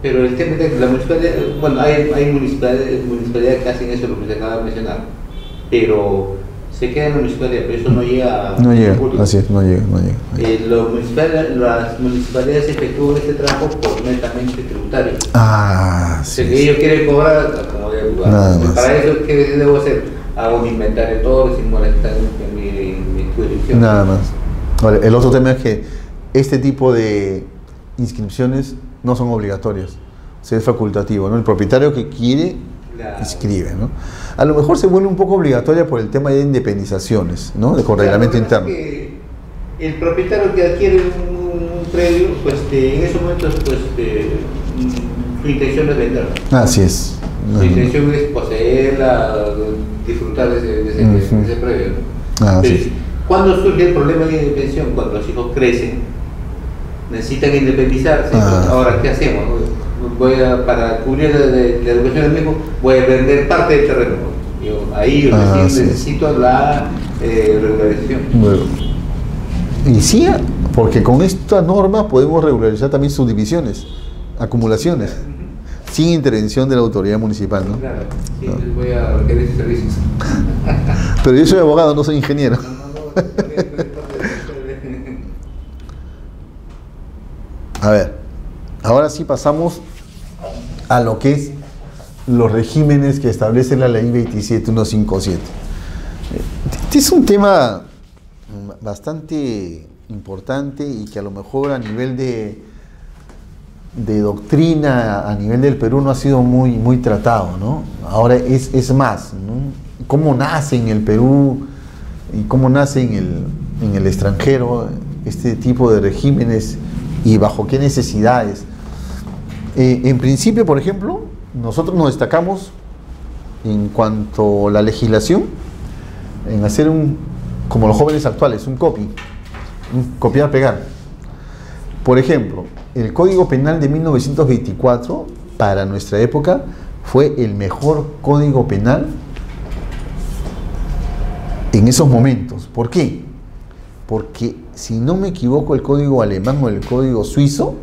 Pero el tema de la municipalidad, bueno, hay municipalidades que hacen eso, lo que se acaba de mencionar, pero se queda en la municipalidad, pero eso no llega No llega, público. así es, no llega. Las municipalidades efectúan este trabajo por netamente tributario. Ah, sí. O sea, que ellos quieren cobrar como de lugar. Nada más. Para eso, ¿qué debo hacer? Hago un inventario de todo sin molestar en mi jurisdicción. Nada más. Vale, el otro tema es que este tipo de inscripciones no son obligatorias, o sea, es facultativo, ¿no? El propietario que quiere inscribe, ¿no? A lo mejor se vuelve un poco obligatoria por el tema de independizaciones, ¿no? Con reglamento interno. El propietario que adquiere un predio, pues en esos momentos, pues su intención es venderlo. Así es. Su intención es poseerla, disfrutar de ese predio, ¿no? Entonces, ¿cuándo surge el problema de independización? Cuando los hijos crecen, necesitan independizarse. Ahora, ¿qué hacemos? Para cubrir la educación del hijo, voy a vender parte del terreno. Ahí yo necesito la regularización. Bueno. Y sí, porque con esta norma podemos regularizar también subdivisiones, acumulaciones, sin intervención de la autoridad municipal, ¿no? Claro, sí, voy a requerir sus servicios. Pero yo soy abogado, no soy ingeniero. A ver, ahora sí pasamos a lo que es los regímenes que establece la ley 27157. Este es un tema bastante importante y que a lo mejor a nivel de doctrina, a nivel del Perú, no ha sido muy tratado, ¿no? Ahora es más, ¿no? ¿Cómo nace en el Perú y cómo nace en el extranjero este tipo de regímenes y bajo qué necesidades? En principio, por ejemplo, nosotros nos destacamos en cuanto a la legislación en hacer como los jóvenes actuales, un copiar-pegar. Por ejemplo, el Código Penal de 1924 para nuestra época fue el mejor código penal en esos momentos. ¿Por qué? Porque, si no me equivoco, el código alemán o el código suizo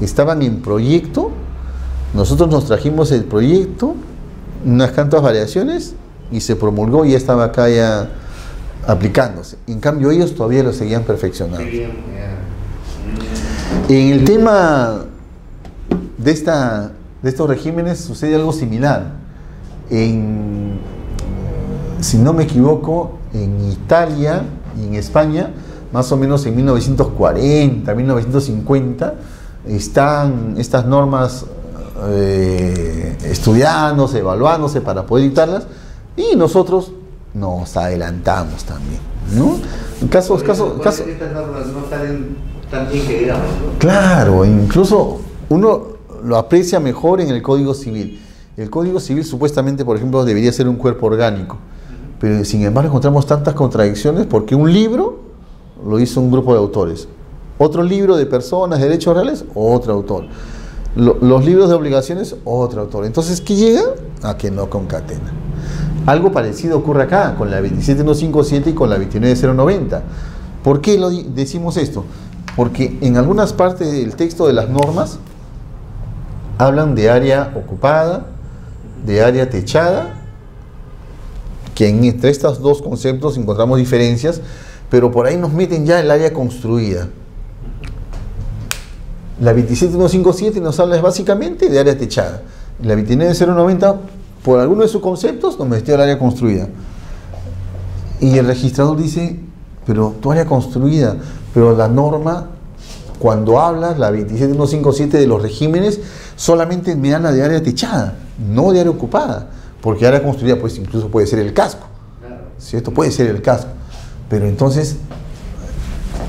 estaban en proyecto. Nosotros nos trajimos el proyecto, unas cuantas variaciones, y se promulgó y ya estaba acá ya aplicándose. En cambio, ellos todavía lo seguían perfeccionando. En el tema de estos regímenes sucede algo similar. Si no me equivoco, en Italia y en España, más o menos en 1940, 1950, están estas normas estudiándose, evaluándose para poder dictarlas, y nosotros nos adelantamos también, ¿no? Estas normas no salen tan bien que digamos, ¿no? Claro, incluso uno lo aprecia mejor en el Código Civil. El Código Civil supuestamente, por ejemplo, debería ser un cuerpo orgánico, pero sin embargo encontramos tantas contradicciones porque un libro lo hizo un grupo de autores, otro libro de personas, de derechos reales, otro autor, los libros de obligaciones, otro autor. Entonces, ¿qué llega? A que no concatena. Algo parecido ocurre acá con la 27157 y con la 29090. ¿Por qué decimos esto? Porque en algunas partes del texto de las normas hablan de área ocupada, de área techada, que entre estos dos conceptos encontramos diferencias, pero por ahí nos meten ya el área construida. La 27157 nos habla básicamente de área techada. La 29090, por alguno de sus conceptos, nos metió el área construida. Y el registrador dice, pero tu área construida, pero la norma, cuando hablas, la 27157 de los regímenes, solamente me habla de área techada, no de área ocupada, porque área construida pues incluso puede ser el casco, ¿cierto? Puede ser el casco. Pero entonces,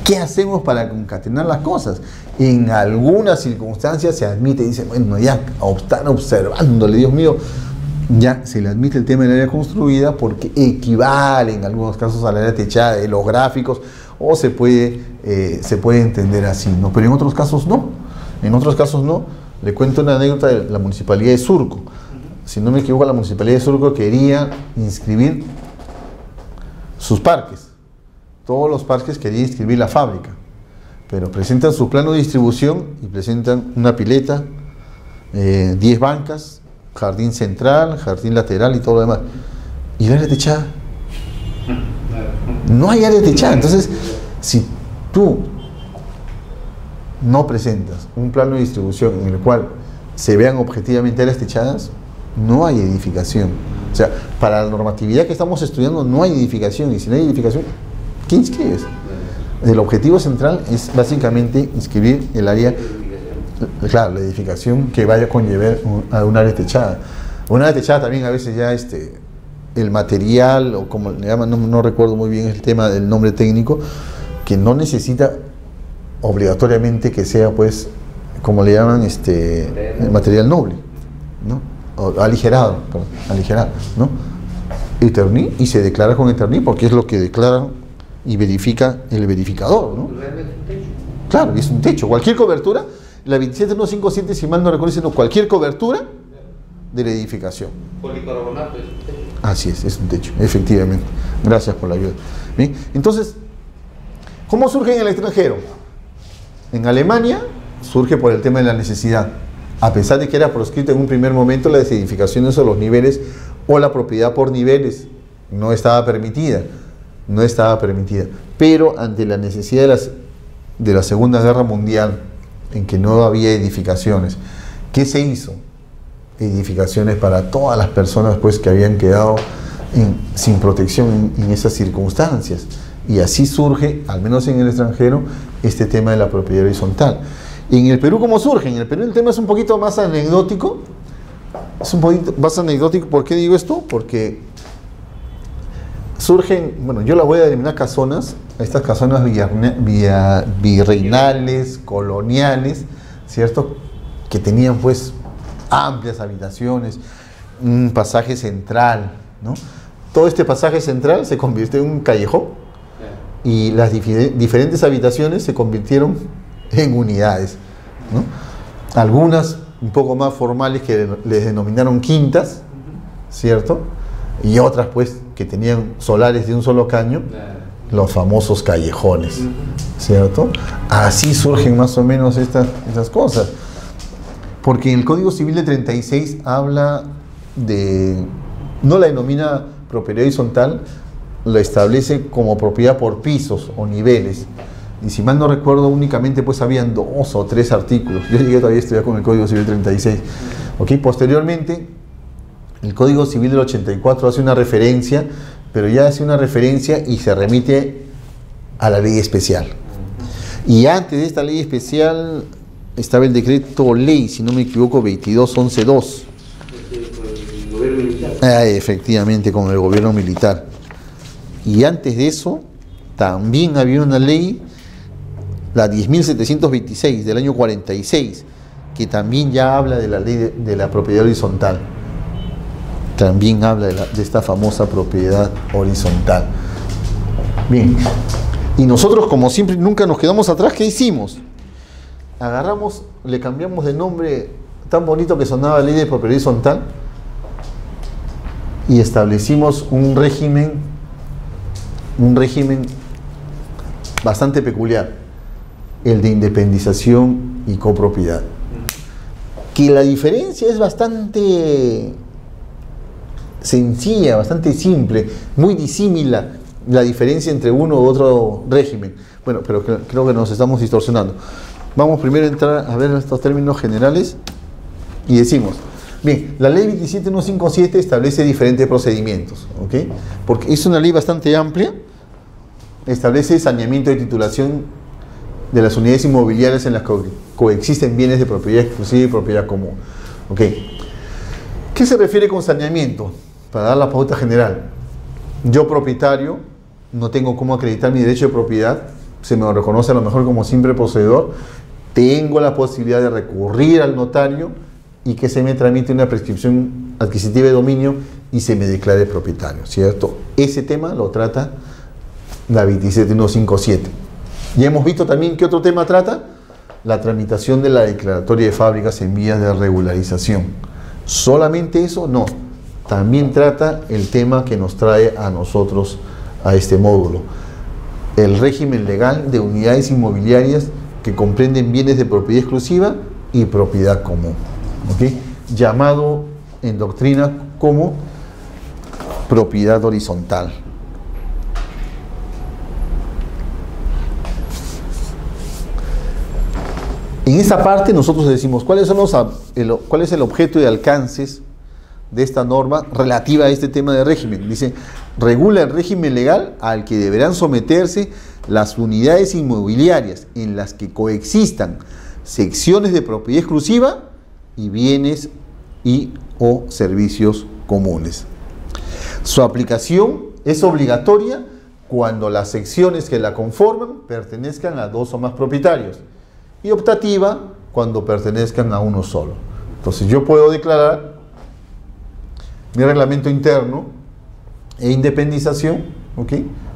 ¿qué hacemos para concatenar las cosas? En algunas circunstancias se admite, dice, bueno, ya están observándole, Dios mío, ya se le admite el tema del área construida porque equivale en algunos casos al área techada de los gráficos, o se puede entender así, ¿no? Pero en otros casos no. En otros casos no. Le cuento una anécdota de la Municipalidad de Surco. Si no me equivoco, la Municipalidad de Surco quería inscribir sus parques. Todos los parques querían inscribir la fábrica. Pero presentan su plano de distribución y presentan una pileta, 10 bancas, jardín central, jardín lateral y todo lo demás. ¿Y el área techada? No hay área techada. Entonces, si tú no presentas un plano de distribución en el cual se vean objetivamente áreas techadas, no hay edificación. O sea, para la normatividad que estamos estudiando no hay edificación, y si no hay edificación, ¿qué inscribes? El objetivo central es básicamente inscribir el área, claro, la edificación que vaya a conllevar a un área techada. Una área techada también a veces ya el material, o como le llaman, no recuerdo muy bien el tema del nombre técnico, que no necesita obligatoriamente que sea, pues, como le llaman, el material noble, ¿no? O aligerado, perdón, aligerado, ¿no? Eterní, y se declara con Eterní porque es lo que declara y verifica el verificador, ¿no? Claro, es un techo. Cualquier cobertura, la 27157, si mal no recuerdo, sino cualquier cobertura de la edificación. Policarbonato es un techo. Así es un techo, efectivamente. Gracias por la ayuda. Bien, entonces, ¿cómo surge en el extranjero? En Alemania surge por el tema de la necesidad. A pesar de que era proscrito en un primer momento, las edificaciones o los niveles o la propiedad por niveles no estaba permitida. No estaba permitida. Pero ante la necesidad de la Segunda Guerra Mundial, en que no había edificaciones, ¿qué se hizo? Edificaciones para todas las personas, pues, que habían quedado sin protección en esas circunstancias. Y así surge, al menos en el extranjero, este tema de la propiedad horizontal. En el Perú, ¿cómo surge? En el Perú el tema es un poquito más anecdótico. Es un poquito más anecdótico. ¿Por qué digo esto? Porque surgen, bueno, yo la voy a denominar casonas, estas casonas virreinales, coloniales, ¿cierto? Que tenían, pues, amplias habitaciones, un pasaje central, ¿no? Todo este pasaje central se convirtió en un callejón y las diferentes habitaciones se convirtieron en unidades, ¿no? Algunas un poco más formales que les denominaron quintas, ¿cierto? Y otras, pues, que tenían solares de un solo caño, los famosos callejones, ¿cierto? Así surgen más o menos estas cosas. Porque en el Código Civil de 36 habla de, no la denomina propiedad horizontal, la establece como propiedad por pisos o niveles. Y si mal no recuerdo, únicamente pues habían 2 o 3 artículos. Yo llegué todavía a estudiar con el Código Civil 36. ¿Okay? Posteriormente, el Código Civil del 84 hace una referencia, pero ya hace una referencia y se remite a la ley especial. Y antes de esta ley especial estaba el decreto ley, si no me equivoco, 22.11.2. El gobierno militar. Efectivamente, con el gobierno militar. Y antes de eso, también había una ley, la 10.726 del año 46, que también ya habla de la ley de la propiedad horizontal. También habla de esta famosa propiedad horizontal. Bien, y nosotros, como siempre, nunca nos quedamos atrás. ¿Qué hicimos? Agarramos, le cambiamos de nombre tan bonito que sonaba ley de propiedad horizontal y establecimos un régimen bastante peculiar, el de independización y copropiedad. Que la diferencia es bastante sencilla, bastante simple, muy disímila la diferencia entre uno u otro régimen. Bueno, pero creo que nos estamos distorsionando. Vamos primero a entrar a ver estos términos generales y decimos, bien, la ley 27157 establece diferentes procedimientos, ¿ok? Porque es una ley bastante amplia, establece saneamiento de titulación de las unidades inmobiliarias en las que coexisten bienes de propiedad exclusiva y propiedad común, ¿ok? ¿Qué se refiere con saneamiento? Para dar la pauta general, yo propietario no tengo cómo acreditar mi derecho de propiedad, se me reconoce a lo mejor como simple poseedor, tengo la posibilidad de recurrir al notario y que se me tramite una prescripción adquisitiva de dominio y se me declare propietario, ¿cierto? Ese tema lo trata la 27157. Ya hemos visto también qué otro tema trata, la tramitación de la declaratoria de fábricas en vías de regularización. ¿Solamente eso? No. También trata el tema que nos trae a nosotros a este módulo, el régimen legal de unidades inmobiliarias que comprenden bienes de propiedad exclusiva y propiedad común, ¿okay? Llamado en doctrina como propiedad horizontal. En esa parte nosotros decimos cuál es el objeto y alcances de esta norma relativa a este tema de régimen. Dice, regula el régimen legal al que deberán someterse las unidades inmobiliarias en las que coexistan secciones de propiedad exclusiva y bienes y o servicios comunes. Su aplicación es obligatoria cuando las secciones que la conforman pertenezcan a dos o más propietarios y optativa cuando pertenezcan a uno solo. Entonces yo puedo declarar mi reglamento interno e independización, ¿ok?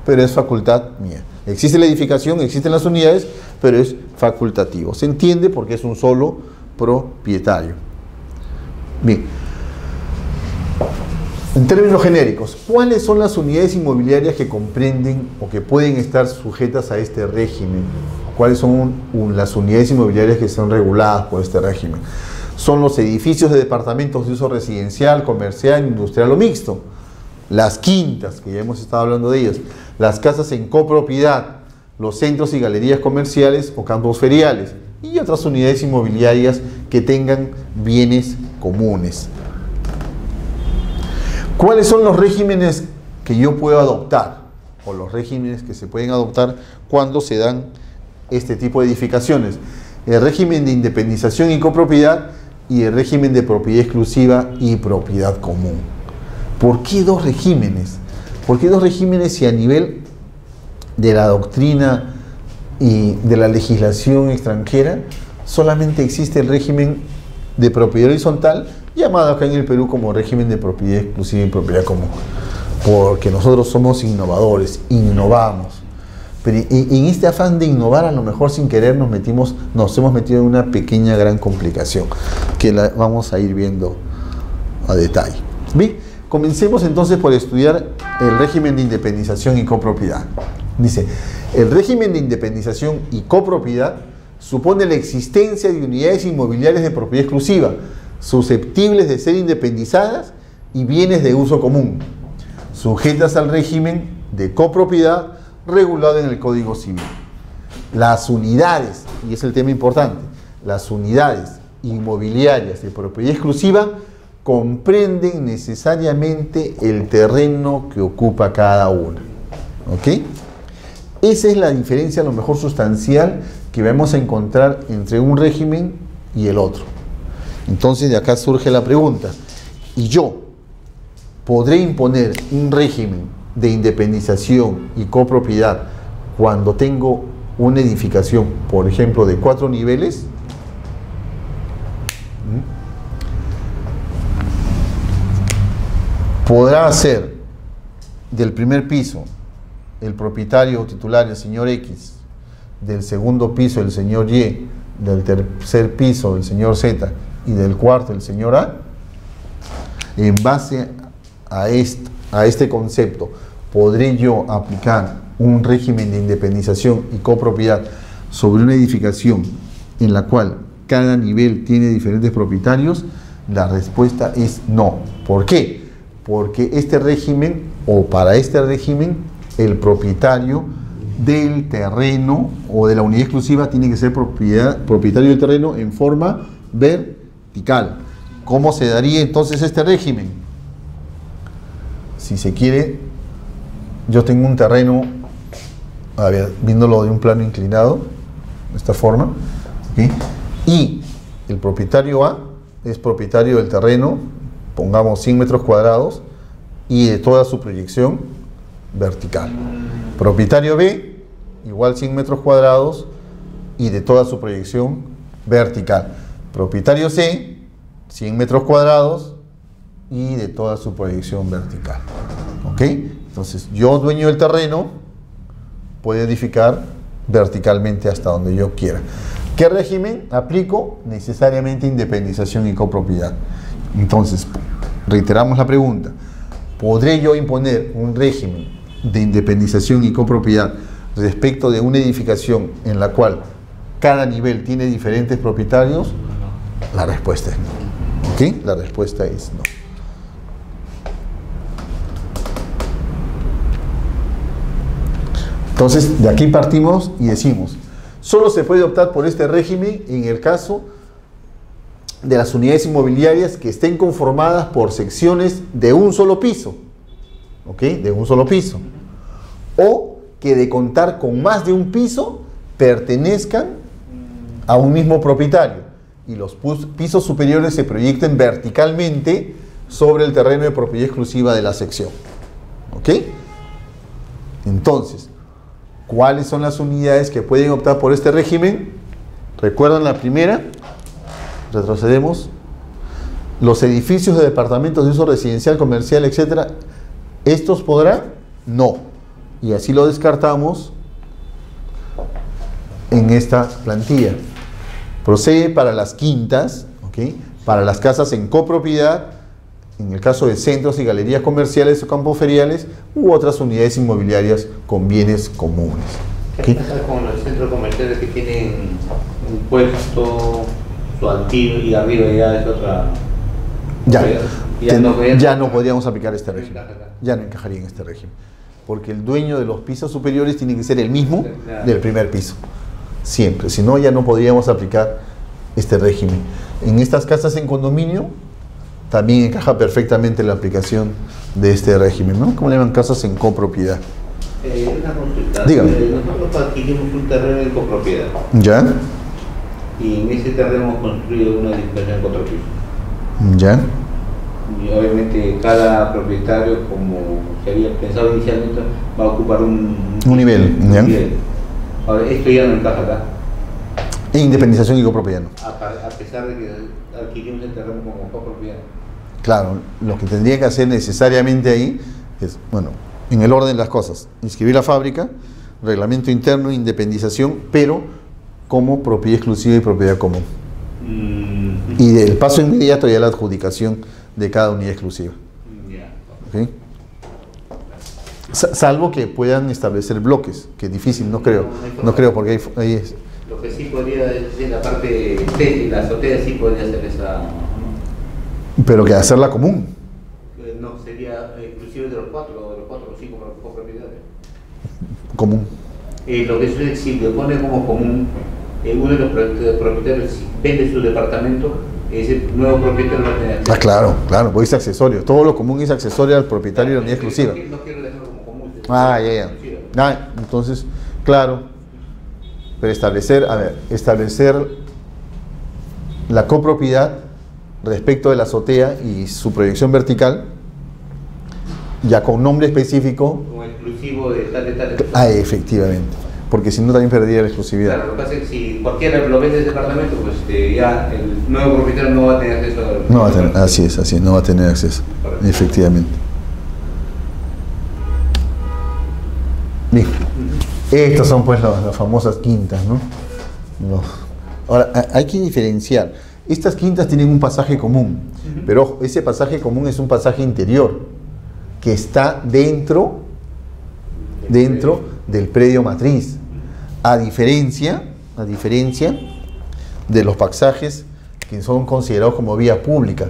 Pero es facultad mía. Existe la edificación, existen las unidades, pero es facultativo. Se entiende porque es un solo propietario. Bien. En términos genéricos, ¿cuáles son las unidades inmobiliarias que comprenden o que pueden estar sujetas a este régimen? ¿Cuáles son las unidades inmobiliarias que son reguladas por este régimen? Son los edificios de departamentos de uso residencial, comercial, industrial o mixto, las quintas, que ya hemos estado hablando de ellas, las casas en copropiedad, los centros y galerías comerciales o campos feriales y otras unidades inmobiliarias que tengan bienes comunes. ¿Cuáles son los regímenes que yo puedo adoptar o los regímenes que se pueden adoptar cuando se dan este tipo de edificaciones? El régimen de independización y copropiedad y el régimen de propiedad exclusiva y propiedad común. ¿Por qué dos regímenes? ¿Por qué dos regímenes si a nivel de la doctrina y de la legislación extranjera solamente existe el régimen de propiedad horizontal, llamado acá en el Perú como régimen de propiedad exclusiva y propiedad común? Porque nosotros somos innovadores, innovamos. Pero en este afán de innovar, a lo mejor sin querer nos hemos metido en una pequeña gran complicación que la vamos a ir viendo a detalle. Bien, comencemos entonces por estudiar el régimen de independización y copropiedad. Dice, el régimen de independización y copropiedad supone la existencia de unidades inmobiliarias de propiedad exclusiva, susceptibles de ser independizadas y bienes de uso común, sujetas al régimen de copropiedad regulado en el Código Civil. Las unidades, y es el tema importante, las unidades inmobiliarias de propiedad exclusiva comprenden necesariamente el terreno que ocupa cada una. ¿Ok? Esa es la diferencia a lo mejor sustancial que vamos a encontrar entre un régimen y el otro. Entonces de acá surge la pregunta, ¿y yo podré imponer un régimen de independización y copropiedad cuando tengo una edificación, por ejemplo, de 4 niveles? ¿Podrá ser del primer piso el propietario o titular, el señor X, del segundo piso el señor Y, del tercer piso el señor Z y del cuarto el señor A? En base a este concepto, ¿podré yo aplicar un régimen de independización y copropiedad sobre una edificación en la cual cada nivel tiene diferentes propietarios? La respuesta es no. ¿Por qué? Porque este régimen, o para este régimen, el propietario del terreno o de la unidad exclusiva tiene que ser propietario del terreno en forma vertical. ¿Cómo se daría entonces este régimen? Si se quiere, yo tengo un terreno, a ver, viéndolo de un plano inclinado, de esta forma, ¿sí? Y el propietario A es propietario del terreno, pongamos 100 metros cuadrados, y de toda su proyección vertical. Propietario B, igual 100 metros cuadrados, y de toda su proyección vertical. Propietario C, 100 metros cuadrados, y de toda su proyección vertical. ¿Ok? Entonces, yo, dueño del terreno, puedo edificar verticalmente hasta donde yo quiera. ¿Qué régimen aplico? Necesariamente independización y copropiedad. Entonces, reiteramos la pregunta. ¿Podré yo imponer un régimen de independización y copropiedad respecto de una edificación en la cual cada nivel tiene diferentes propietarios? La respuesta es no. ¿Ok? La respuesta es no. Entonces, de aquí partimos y decimos, solo se puede optar por este régimen en el caso de las unidades inmobiliarias que estén conformadas por secciones de un solo piso, ¿ok? De un solo piso. O que de contar con más de un piso pertenezcan a un mismo propietario y los pisos superiores se proyecten verticalmente sobre el terreno de propiedad exclusiva de la sección. ¿Ok? Entonces, ¿cuáles son las unidades que pueden optar por este régimen? ¿Recuerdan la primera? Retrocedemos. Los edificios de departamentos de uso residencial, comercial, etcétera, ¿estos podrán? No. Y así lo descartamos en esta plantilla. Procede para las quintas, ¿ok? Para las casas en copropiedad, en el caso de centros y galerías comerciales o campos feriales, u otras unidades inmobiliarias con bienes comunes. ¿Qué pasa con los centros comerciales que tienen un puesto, su altillo y arriba ya es otra? Ya no podríamos aplicar este régimen. Ya no encajaría en este régimen. Porque el dueño de los pisos superiores tiene que ser el mismo del primer piso. Siempre. Si no, ya no podríamos aplicar este régimen. En estas casas en condominio también encaja perfectamente la aplicación de este régimen, ¿no? ¿Cómo le llaman? Casas en copropiedad. Una consulta. Dígame. Nosotros adquirimos un terreno en copropiedad. ¿Ya? Y en ese terreno hemos construido una edificación en 4 pisos. ¿Ya? Y obviamente cada propietario, como se había pensado inicialmente, va a ocupar un nivel. ¿Ya? Ahora, esto ya no encaja acá. Independización y copropiedad, ¿no? A pesar de que adquirimos el terreno como copropiedad. Claro, lo que tendría que hacer necesariamente ahí es, bueno, en el orden de las cosas, inscribir la fábrica, reglamento interno, independización, pero como propiedad exclusiva y propiedad común. Y del paso inmediato ya la adjudicación de cada unidad exclusiva. ¿Okay? Salvo que puedan establecer bloques, que es difícil, no creo, porque ahí es. Lo que sí podría decir la parte T, la azotea sí podría ser esa. Pero que hacerla común. No, sería inclusive de los 4 o 5 copropiedades. Común. Lo que sucede es si le pone como común, uno de los propietarios vende su departamento, ese nuevo propietario va a tener acceso. Claro, pues es accesorio. Todo lo común es accesorio al propietario de la unidad exclusiva. No quiero dejarlo como común. Ya. Entonces, claro. pero establecer la copropiedad respecto de la azotea y su proyección vertical, ya con nombre específico. Como exclusivo de tal. Efectivamente, porque si no también perdería la exclusividad. Claro, lo que pasa es que si cualquiera lo vende ese departamento, pues ya el nuevo propietario no va a tener acceso a... No va a tener, así es, no va a tener acceso. Correcto. Efectivamente. Bien. Estas son pues las famosas quintas, ¿no? Ahora, hay que diferenciar. Estas quintas tienen un pasaje común, pero ojo, ese pasaje común es un pasaje interior que está dentro del predio matriz, a diferencia de los pasajes que son considerados como vía pública.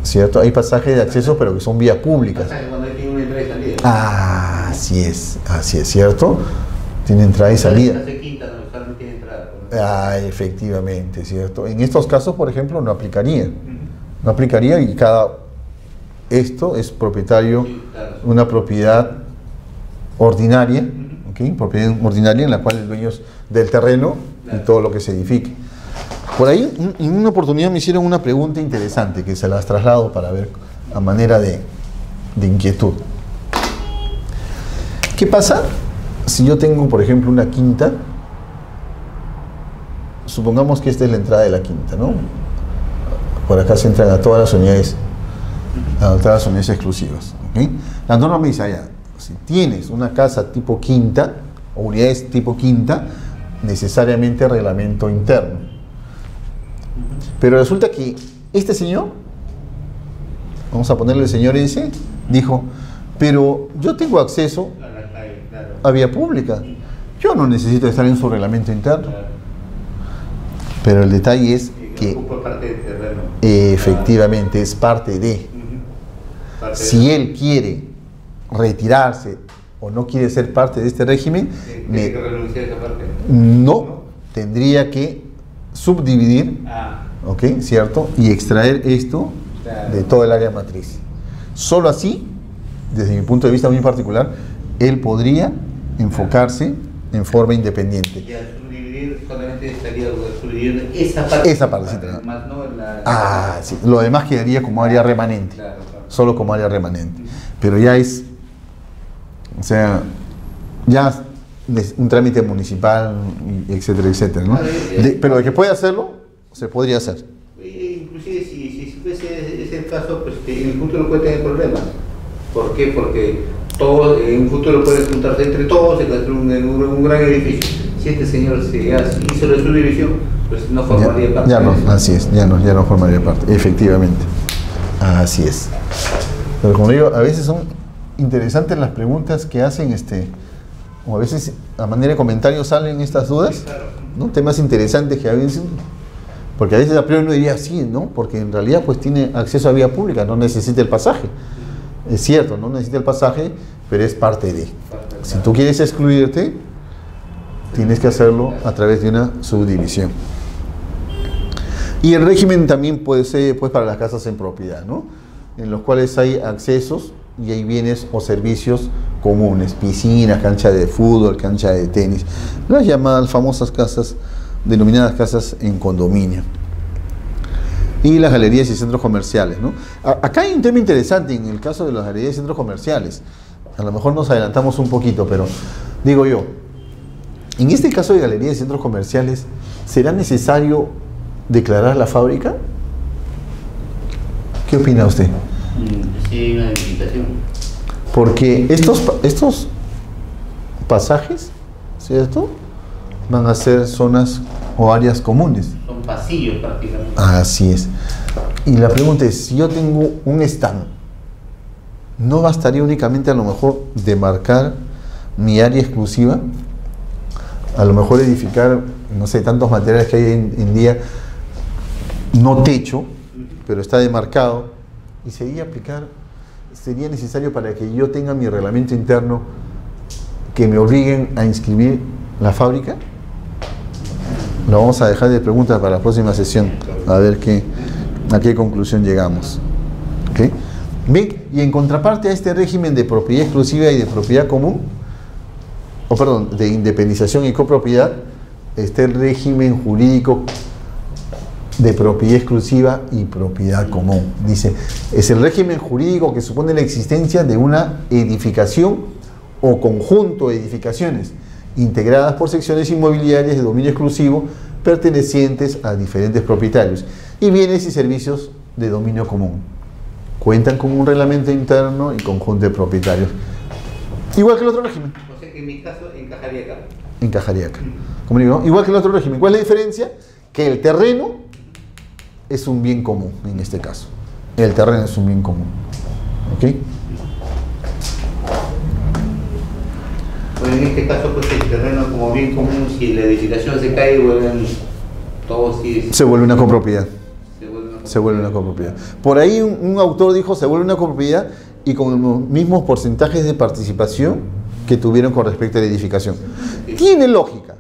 ¿Cierto? Hay pasajes de acceso, pero que son vías públicas. Cuando hay una entrada y salida. Así es, ¿cierto? Tiene entrada y salida. Efectivamente, ¿cierto? En estos casos, por ejemplo, no aplicaría. No aplicaría y esto es propietario, una propiedad ordinaria, ¿okay? Propiedad ordinaria en la cual el dueño es del terreno y todo lo que se edifique. Por ahí, en una oportunidad me hicieron una pregunta interesante que se las traslado para ver a manera de inquietud. ¿Qué pasa si yo tengo, por ejemplo, una quinta? Supongamos que esta es la entrada de la quinta, ¿no? Por acá se entran a todas las unidades exclusivas, ¿okay? La norma me dice allá, si tienes una casa tipo quinta o unidades tipo quinta, necesariamente reglamento interno. Pero resulta que este señor, vamos a ponerle el señor ese, dijo, pero yo tengo acceso a vía pública, yo no necesito estar en su reglamento interno. Pero el detalle es que efectivamente es parte de. Si él quiere retirarse o no quiere ser parte de este régimen, ¿tiene que renunciar a esa parte? No, tendría que subdividir, ¿ok? ¿Cierto? Y extraer esto de todo el área matriz. Solo así, desde mi punto de vista muy particular, él podría enfocarse en forma independiente. Solamente estaría subdividir esa partecita. Más no sí. Lo demás quedaría como área remanente. Claro. Solo como área remanente. Pero ya es, o sea, ya es un trámite municipal, etcétera, etcétera, ¿no? Pero de que puede hacerlo, se podría hacer. Inclusive si fuese ese caso, pues en el futuro puede tener problemas. ¿Por qué? Porque todos, en un futuro pueden juntarse entre todos y construir un gran edificio. Si este señor se hizo la subdivisión, pues no formaría parte. Ya no, así es, ya no formaría parte, efectivamente. Así es. Pero como digo, a veces son interesantes las preguntas que hacen, o a veces a manera de comentarios salen estas dudas, ¿no? Temas interesantes que a veces, porque a veces a priori uno diría sí, ¿no? Porque en realidad pues tiene acceso a vía pública, no necesita el pasaje. Es cierto, no necesita el pasaje, pero es parte de. Si tú quieres excluirte, tienes que hacerlo a través de una subdivisión. Y el régimen también puede ser pues, para las casas en propiedad, ¿no? En los cuales hay accesos y hay bienes o servicios comunes, piscinas, cancha de fútbol, cancha de tenis, las llamadas famosas casas, denominadas casas en condominio. Y las galerías y centros comerciales, ¿no? Acá hay un tema interesante en el caso de las galerías y centros comerciales. A lo mejor nos adelantamos un poquito, pero digo yo, en este caso de galerías y centros comerciales, ¿será necesario declarar la fábrica? ¿Qué opina usted? Sí, una limitación. Porque estos pasajes, ¿cierto?, van a ser zonas o áreas comunes. Son pasillos prácticamente. Así es. Y la pregunta es, si yo tengo un stand, ¿no bastaría únicamente a lo mejor demarcar mi área exclusiva? A lo mejor edificar, no sé, tantos materiales que hay en día, no techo, pero está demarcado, y sería necesario para que yo tenga mi reglamento interno que me obliguen a inscribir la fábrica. Lo vamos a dejar de preguntas para la próxima sesión, a ver a qué conclusión llegamos. ¿Okay? Bien, y en contraparte a este régimen de propiedad exclusiva y de propiedad común, de independización y copropiedad, está el régimen jurídico de propiedad exclusiva y propiedad común. Dice, es el régimen jurídico que supone la existencia de una edificación o conjunto de edificaciones integradas por secciones inmobiliarias de dominio exclusivo pertenecientes a diferentes propietarios y bienes y servicios de dominio común. Cuentan con un reglamento interno y conjunto de propietarios. Igual que el otro régimen. O sea que en mi caso encajaría acá. Encajaría acá. Como digo, igual que el otro régimen. ¿Cuál es la diferencia? Que el terreno es un bien común en este caso. El terreno es un bien común. ¿Ok? Pues en este caso, pues el terreno como bien común, si la edificación se cae, vuelven todos y se vuelve una copropiedad. Se vuelve una copropiedad. Por ahí un autor dijo se vuelve una copropiedad y con los mismos porcentajes de participación que tuvieron con respecto a la edificación. Tiene lógica,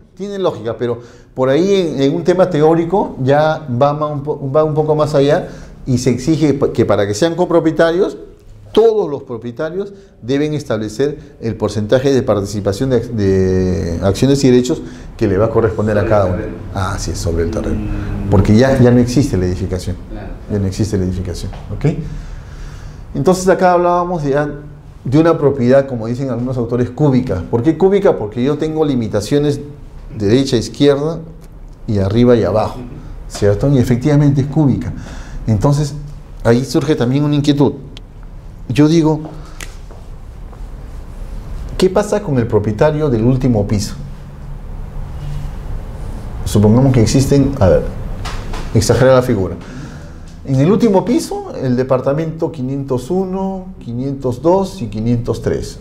pero por ahí en un tema teórico ya va un poco más allá y se exige que para que sean copropietarios, todos los propietarios deben establecer el porcentaje de participación de acciones y derechos que le va a corresponder a cada uno. Ah, sí, sobre el terreno. Porque ya no existe la edificación. Ya no existe la edificación. ¿Ok? Entonces acá hablábamos de una propiedad, como dicen algunos autores, cúbica. ¿Por qué cúbica? Porque yo tengo limitaciones de derecha, izquierda y arriba y abajo. ¿Cierto? Y efectivamente es cúbica. Entonces ahí surge también una inquietud. Yo digo, ¿qué pasa con el propietario del último piso? Supongamos que existen, a ver, exagerar la figura. En el último piso, el departamento 501, 502 y 503.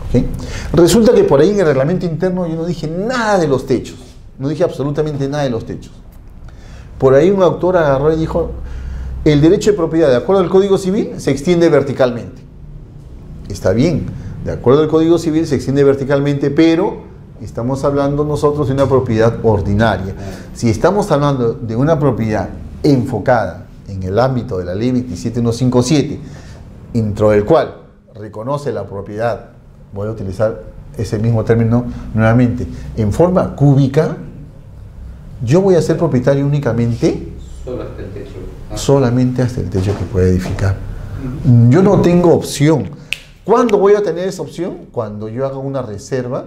¿Okay? Resulta que por ahí en el reglamento interno yo no dije nada de los techos. No dije absolutamente nada de los techos. Por ahí un autor agarró y dijo, el derecho de propiedad, de acuerdo al Código Civil, se extiende verticalmente. Está bien, de acuerdo al Código Civil se extiende verticalmente, pero estamos hablando nosotros de una propiedad ordinaria. Si estamos hablando de una propiedad enfocada en el ámbito de la ley 27157, dentro del cual reconoce la propiedad, voy a utilizar ese mismo término nuevamente, en forma cúbica, yo voy a ser propietario únicamente solo hasta el techo. Solamente hasta el techo que puede edificar. Yo no tengo opción. ¿Cuándo voy a tener esa opción? Cuando yo haga una reserva,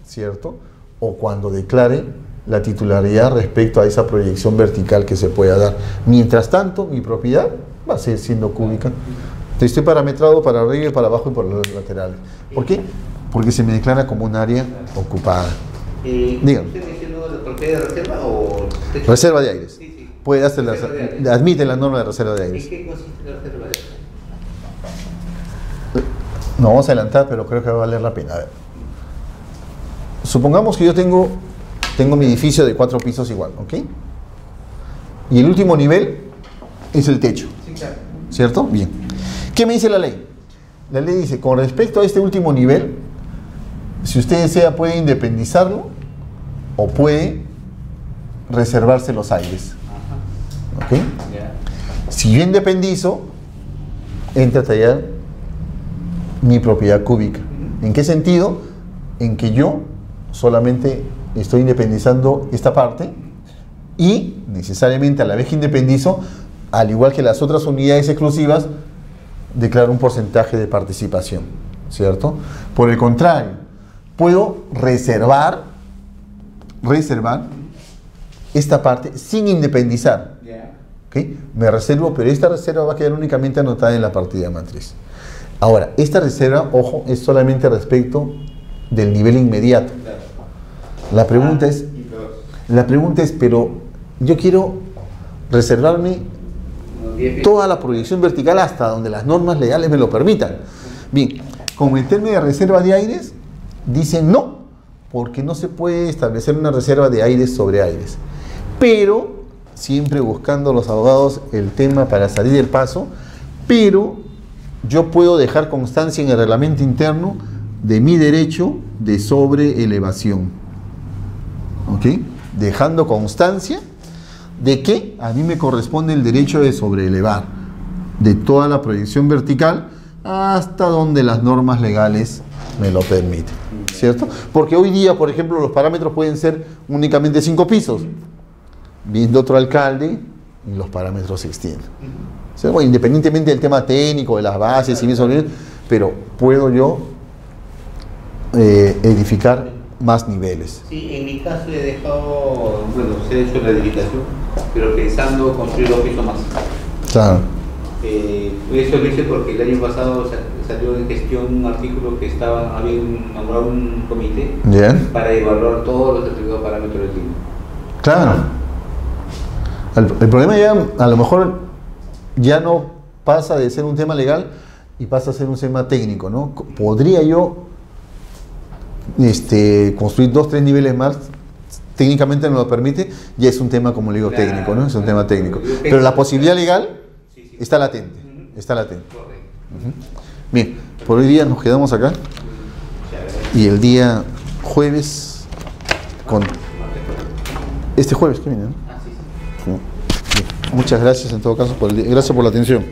¿cierto? O cuando declare la titularidad respecto a esa proyección vertical que se pueda dar. Mientras tanto, mi propiedad va a seguir siendo cúbica. Estoy parametrado para arriba y para abajo y por los laterales. ¿Por qué? Porque se me declara como un área ocupada. Dígame. ¿Usted mencionó la propiedad de reserva o techo? Reserva de aires. Sí. Puede hacer admite la norma de reserva de aires. ¿En qué consiste la reserva de aires? No vamos a adelantar, pero creo que va a valer la pena. A ver. Supongamos que yo tengo mi edificio de 4 pisos igual, ¿ok? Y el último nivel es el techo. Sí, claro. ¿Cierto? Bien. ¿Qué me dice la ley? La ley dice, con respecto a este último nivel, si usted desea puede independizarlo o puede reservarse los aires. ¿Ok? Yeah. Si yo independizo, entra a tallar mi propiedad cúbica. ¿En qué sentido? En que yo solamente estoy independizando esta parte y necesariamente a la vez que independizo, al igual que las otras unidades exclusivas, declaro un porcentaje de participación, ¿cierto? Por el contrario, puedo reservar esta parte sin independizar. ¿Okay? Me reservo, pero esta reserva va a quedar únicamente anotada en la partida matriz. Ahora, esta reserva, ojo, es solamente respecto del nivel inmediato. La pregunta es, pero yo quiero reservarme toda la proyección vertical hasta donde las normas legales me lo permitan. Bien, como el término de reserva de aires, dice no, porque no se puede establecer una reserva de aires sobre aires. Pero siempre buscando los abogados el tema para salir del paso, pero yo puedo dejar constancia en el reglamento interno de mi derecho de sobreelevación. ¿Ok? Dejando constancia de que a mí me corresponde el derecho de sobreelevar de toda la proyección vertical hasta donde las normas legales me lo permite, ¿cierto? Porque hoy día, por ejemplo, los parámetros pueden ser únicamente 5 pisos. Viene otro alcalde y los parámetros se extienden. ¿Cierto? Bueno, independientemente del tema técnico, de las bases y bien sobre, pero puedo yo edificar más niveles. Sí, en mi caso he dejado, bueno, se ha hecho la edificación, pero pensando construir 2 pisos más. Claro. Eso lo hice porque el año pasado salió en gestión un artículo que había nombrado un comité para evaluar todos los determinados parámetros del clima. Claro. El problema ya, a lo mejor, ya no pasa de ser un tema legal y pasa a ser un tema técnico, ¿no? ¿Podría yo construir 2, 3 niveles más? Técnicamente no lo permite, ya es un tema, como le digo, claro, técnico, ¿no? Es un tema técnico. Pero la posibilidad legal está latente, está latente. Bien, por hoy día nos quedamos acá y el día jueves con... Este jueves, ¿qué viene? ¿No? Bien. Muchas gracias en todo caso, gracias por la atención.